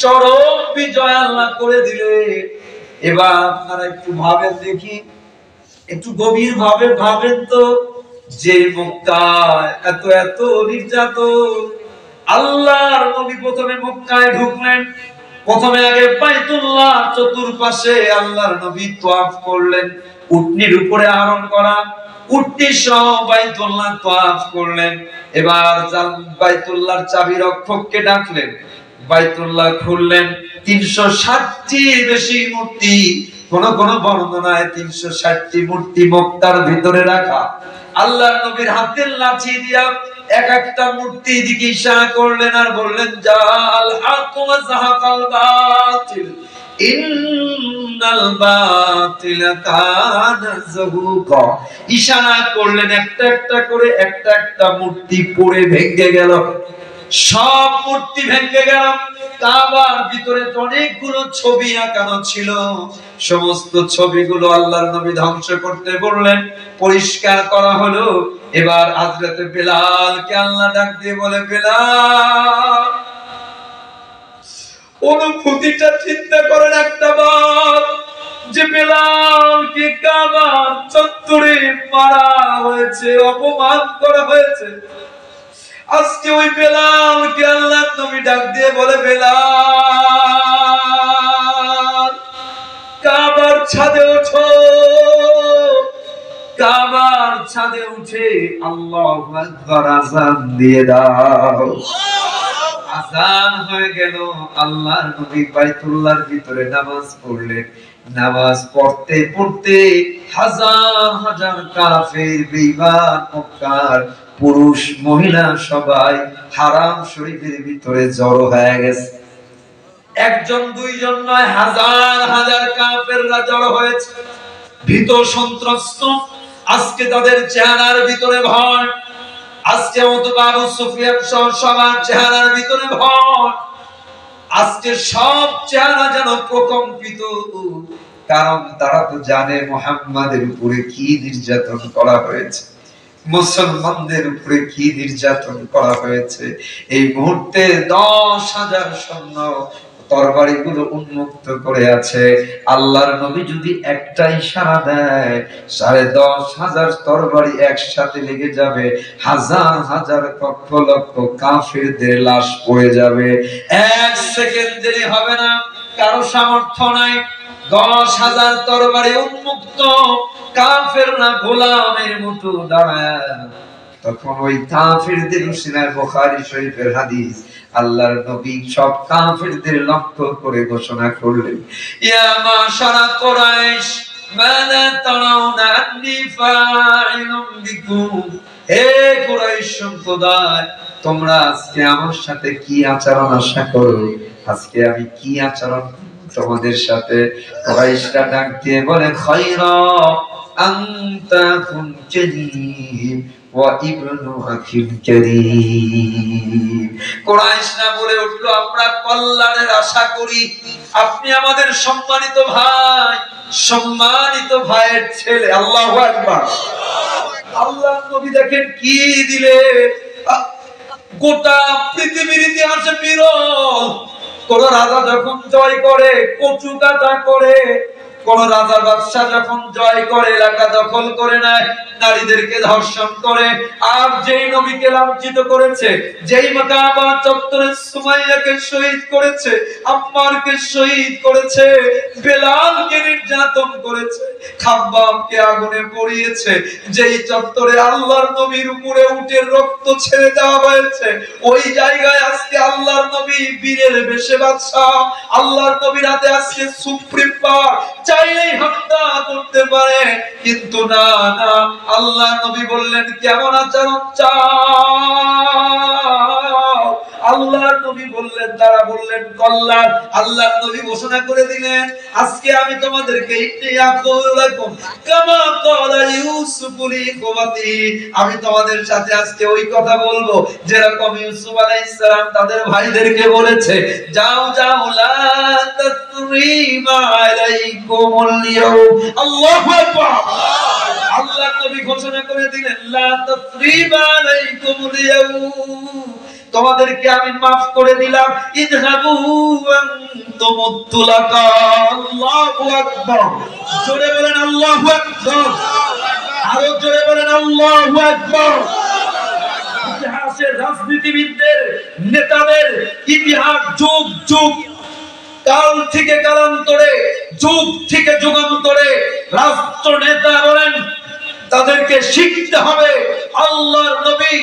চরম বিজয় আল্লাহ করে দিলেন। এবার আপনারা একটু ভাবেন দেখি, একটু গভীর ভাবে ভাবেন তো, যে মক্কায় এত এত নির্যাতন, আল্লাহর নবী প্রথমে মক্কায় ঢুকলেন, প্রথমে আগে বাইতুল্লাহ চতুর্পাশে আল্লাহর নবী তাওয়াফ করলেন, উটনির উপরে আরোহণ করা, উটনি সহ বাইতুল্লাহ তাওয়াফ করলেন। এবার বাইতুল্লাহর চাবি রক্ষককে ডাকলেন, বাইতুল্লাহ খুললেন। 360টির বেশি মূর্তি, কোন কোন বর্ণনায় 360টি মূর্তি মক্কার ভিতরে রাখা। আল্লাহর নবীর হাতের লাঠি দিয়া এক একটা মূর্তি দিকে ইশারা করলেন আর বললেন, জাল হক ওয়া যাহাকাল বাতিল, ইন্নাল বাতিলা কানা যাহুকা, ইশারা করলেন একটা একটা করে একটা একটা মূর্তি পড়ে ভেঙে গেল, সব মূর্তি ভেঙে গেল। কাবার ভিতরে অনেকগুলো ছবি আঁকানো ছিল, সমস্ত ছবিগুলো আল্লাহর নবী ধ্বংস করতে বললেন, পরিষ্কার করা হলো। এবার হযরত বেলালকে আল্লাহ ডাক দিয়ে বলে, বেলাল অনুভূতিটা চিন্তা করেন একটা বার, যে বেলালকে কাবার চত্বরে মারা হয়েছে, অপমান করা হয়েছে। আজকে ওই বেলালকে আল্লাহর নবী ডাক দিয়ে বলে, বেলাল কাবার ছাদে ওঠো, কাবার ছাদে উঠে আল্লাহু আকবার আযান দিয়ে দাও। আযান হয়ে গেল, আল্লাহর নবী বাইতুল্লাহর ভিতরে নামাজ পড়লেন। নামাজ পড়তে পড়তে হাজার হাজার কাফের বেঈমান মক্কার পুরুষ মহিলা সবাই হারাম শরীফের ভিতরে জড়ো হয়ে গেছে। একজন দুইজন নয়, হাজার হাজার কাফেররা জড়ো হয়েছে, ভীত সন্ত্রস্ত। আজকে তাদের চেহারার ভিতরে ভয়, আজকে উতবা আবু সুফিয়ান সহ সবার চেহারার ভিতরে ভয়, আজকে সব চেহারা যেন প্রকম্পিত। কারণ তারা তো জানে মুহাম্মাদের উপরে কি নির্যাতন করা হয়েছে, মুসলমানদের উপরে কি নির্যাতন করা হয়েছে। এই মুহূর্তে 10,000 সৈন্য তরবারিগুলো উন্মুক্ত করে আছে। আল্লাহর নবী যদি একটা ইশারা দেয়, 10,500 তরবারি একসাথে লেগে যাবে, হাজার হাজার লক্ষ লক্ষ কাফেরদের লাশ পড়ে যাবে। এক সেকেন্ড দেরি হবে না, কারো সামর্থ্য নাই। 10,000 তরবারি উন্মুক্ত, কাফেররা গোলামের মতো দাঁড়ায়। তখন ওই কাফেরদের উসিলায় বুখারী শরীফের হাদিস, আল্লাহর নবী সব কাফেরদের লক্ষ্য করে ঘোষণা করলেন, ইয়া মাশারা কুরাইশ মালা তারাউনা আন্নী ফাইলুম বিকুম, হে কুরাইশ সম্প্রদায়, তোমরা আজকে আমার সাথে কি আচরণ আশা করো? আজকে আমি কি আচরণ তোমাদের সাথে? কুরাইশরা ডাক দিয়ে বলে, খায়রা আনতা কুন কারীম ওয়া ইবনু আখিল কারীম। কুরাইশরা বলে উঠলো, আমরা কল্যাণের আশা করি, আপনি আমাদের সম্মানিত ভাই, সম্মানিত ভাইয়ের ছেলে। আল্লাহু আকবার। আল্লাহর নবী দেখেন কি দিলে, গোটা পৃথিবীর ইতিহাসে বিরল। কোন রাজা যখন জয় করে কচু কাটা করে, কোন রাজা বাদশা যখন জয় করে এলাকা দখল করে নেয়, নারীদেরকে ধর্ষণ করে। আর যেই নবীকে লাঞ্ছিত করেছে, যেই কাবা চত্বরে সুমাইয়াকে শহীদ করেছে, আম্মারকে শহীদ করেছে, বেলালকে নির্যাতন করেছে, খাব্বাবকে আগুনে পুড়িয়েছে, যেই চত্বরে আল্লাহর নবীর উপরে উটের রক্ত ছেড়ে দেওয়া হয়েছে, ওই জায়গায় আজকে আল্লাহর নবী বীরের বেশে বাদশা। আল্লাহর নবীর হাতে আজকে সুপ্রিম পাওয়ার, চাইলেই হত্যা করতে পারে, কিন্তু না না, আল্লাহ নবী বললেন কেমন আচরণ চাও? আল্লাহর নবী বললেন, তারা বললেন কল্যাণ। আল্লাহর নবী ঘোষণা করে দিলেন, আজকে আমি তোমাদেরকে কামা ক্বালা ইউসুফ লিইখওয়াতি, আমি তোমাদের সাথে আজকে ওই কথা বলবো যেরকম ইউসুফ আলাইহিস সালাম তাদের ভাইদেরকে বলেছে, যাও যাও লা তাসরিমা আলাইকুমুল ইয়াউম। আল্লাহু আকবার। আল্লাহর নবী ঘোষণা করে দিলেন, লা তাসরিমা আলাইকুমুল ইয়াউম, তোমাদেরকে আমি মাফ করে দিলাম। ইযহাবু আনতুমুত তুলাকা। আল্লাহু আকবার। জোরে বলেন আল্লাহু আকবার। আরো জোরে বলেন আল্লাহু আকবার। ইতিহাসের রাজনীতিবিদদের, নেতাদের ইতিহাস যুগ যুগ, কাল থেকে কালান্তরে, যুগ থেকে যুগান্তরে রাষ্ট্র নেতা বলেন, তাদেরকে শিখতে হবে আল্লাহর নবী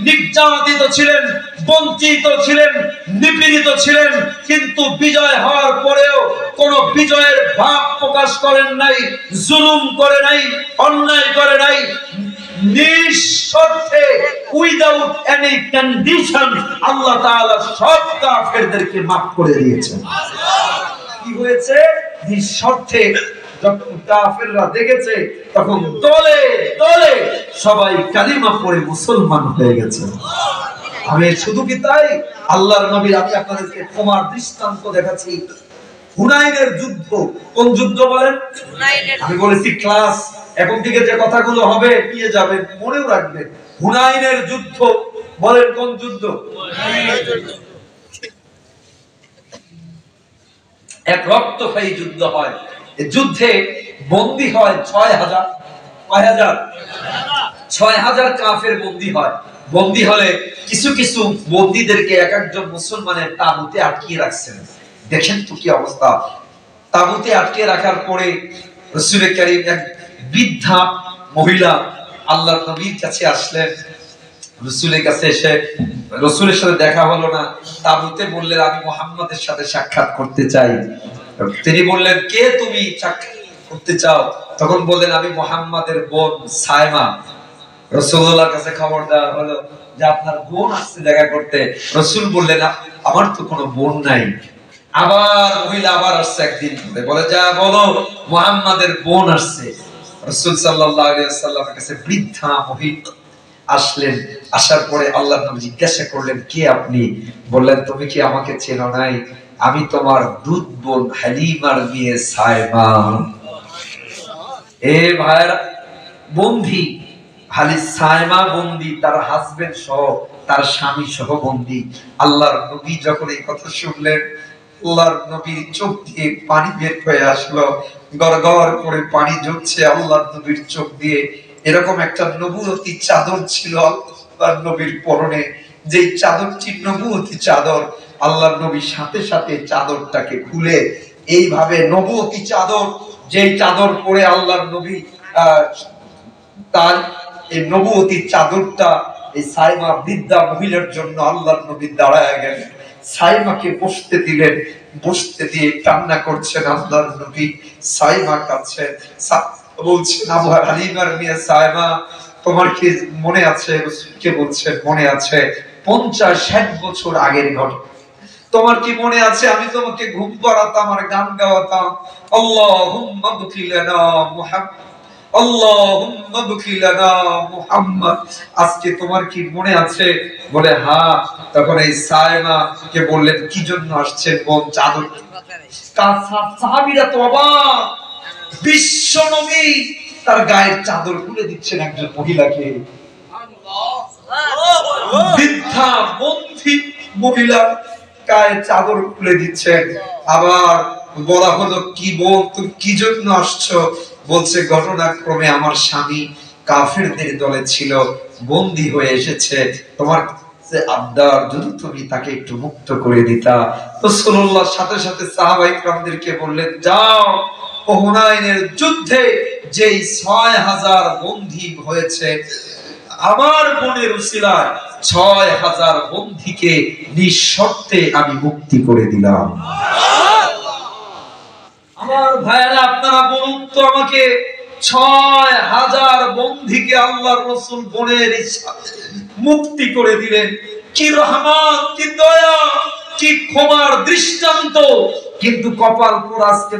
নির্যাতিত ছিলেন, বঞ্চিত ছিলেন, নিপীড়িত ছিলেন, কিন্তু বিজয় হওয়ার পরেও কোন বিজয়ের ভাব প্রকাশ করেন নাই, জুলুম করে নাই, অন্যায় করে নাই, নিঃশর্তে উইদাউট এনি কন্ডিশন আল্লাহ তাআলা সব কাফেরদেরকে মাফ করে দিয়েছেন। কি হয়েছে নিঃশর্তে যখন কাফেররা দেখেছে তখন দলে দলে সবাই কালিমা পড়ে মুসলমান হয়ে গেছে। আমি শুধু কি তাই, আল্লাহর নবীর আমি আপনাদেরকে ক্ষমার দৃষ্টান্ত দেখাচ্ছি। হুনাইনের যুদ্ধ, কোন যুদ্ধ বলেন? আমি বলেছি ক্লাস, এখন থেকে যে কথাগুলো হবে নিয়ে যাবেন, মনেও রাখবেন। হুনাইনের যুদ্ধ বলেন, কোন যুদ্ধ? এক রক্তক্ষয়ী যুদ্ধ হয়। এই যুদ্ধে বন্দী হয় ৬০০০। কয় হাজার? ৬০০০ কাফের বন্দী হয়। বন্দী হলে কিছু কিছু বন্দীদেরকে এক একজন মুসলমানের তাঁবুতে আটকিয়ে রাখছেন। দেখেন তো কি অবস্থা। তাঁবুতে আটকে রাখার পরে রাসূল কারীম, এক বৃদ্ধা মহিলা আল্লাহর নবীর কাছে আসলেন। রাসূলের কাছে এসে রাসূলের সাথে দেখা হলো না, তাঁবুতে বললেন আমি মুহাম্মাদের সাথে সাক্ষাৎ করতে চাই। তিনি বললেন কে তুমি, সাক্ষাৎ করতে চাও? তখন বললেন আমি মুহাম্মাদের বোন সায়মা। রাসূলুল্লাহর কাছে খবর দেওয়া হলো যে আপনার বোন আসছে দেখা করতে। রাসূল বললেন আমার তো কোনো বোন নাই। আবার মহিলা আবার আসছে একদিন পরে, বলে যা বলো মুহাম্মাদের বোন আসছে। রাসূল সাল্লাল্লাহু আলাইহি ওয়াসাল্লামের কাছে বৃদ্ধা মহিলা আসলেন। আসার পরে আল্লাহর নবী জিজ্ঞাসা করলেন কে আপনি? বললেন তুমি কি আমাকে চেনো নাই? আমি তোমার দুধ বোন হালিমার মেয়ে সায়মা। এ ভাইরা, বন্দী খালি সায়মা বন্দী, তার হাজবেন্ড সহ, তার স্বামী সহ বন্দী। আল্লাহর নবী যখন এই কথা শুনলেন, আল্লাহর নবীর চোখ দিয়ে পানি বের হয়ে আসলো, গড়গড় করে পানি ঝরছে আল্লাহর নবীর চোখ দিয়ে। এরকম একটা নবুয়তি চাদর ছিল আল্লাহর নবীর পরনে, যেই চাদরটি নবুয়তি চাদর। আল্লাহর নবী সাথে সাথে চাদরটাকে খুলে এইভাবে নবুয়তি চাদর, যেই চাদর পরে আল্লাহর নবী তার এই নবুয়তি চাদরটা এই সাইমা বৃদ্ধা মহিলার জন্য আল্লাহর নবী দাঁড়ায় গেলেন। সাইমাকে বসতে দিলেন, বসতে দিয়ে কান্না করছেন আল্লাহর নবী। সাইমা কাঁদছেন, বলছেন আবু হালিমার মেয়ে সাইমা, তোমার কি মনে আছে? কে বলছেন মনে আছে? ৫০-৬০ বছর আগের ঘটনা। তোমার কি মনে আছে আমি তোমাকে ঘুম পাড়াতাম আর গান গাওয়াতাম, আল্লাহুম্মা বকি লানা মুহাম্মদ, আল্লাহুম্মা বকি লানা মুহাম্মদ। আজকে তোমার কি মনে আছে? বলে হ্যাঁ। তখন এই সায়মা কে বললেন কি জন্য আসছেন? বোন চাদর। সাহাবীরা তো অবাক, বিশ্ব নবী তার গায়ের চাদর খুলে দিচ্ছেন একজন মহিলাকে। বৃদ্ধা বন্দী মহিলা গায়ের চাদর খুলে দিচ্ছেন। আবার বলা হলো কি বোন তুমি কি জন্য আসছো? বলছে ঘটনাক্রমে আমার স্বামী কাফেরদের দলে ছিল, বন্দী হয়ে এসেছে, তোমার আবদার যদি তুমি তাকে একটু মুক্ত করে দিতা। রাসূলুল্লাহ সাথে সাথে সাহাবায়ে কেরামদেরকে বললেন যাও, হুনাইনের যুদ্ধে যেই ৬০০০ বন্দী হয়েছে আমার বোনের উসিলায় ৬০০০ বন্দীকে নিঃশর্তে আমি মুক্তি করে দিলাম। আমার ভাইরা আপনারা বলুন তো আমাকে, ৬০০০ বন্দীকে আল্লাহর রাসূল বোনের ইচ্ছাতে মুক্তি করে দিলেন। কি রহমত, কি দয়া, কি ক্ষমার দৃষ্টান্ত। কিন্তু কপাল পোড়া আজকে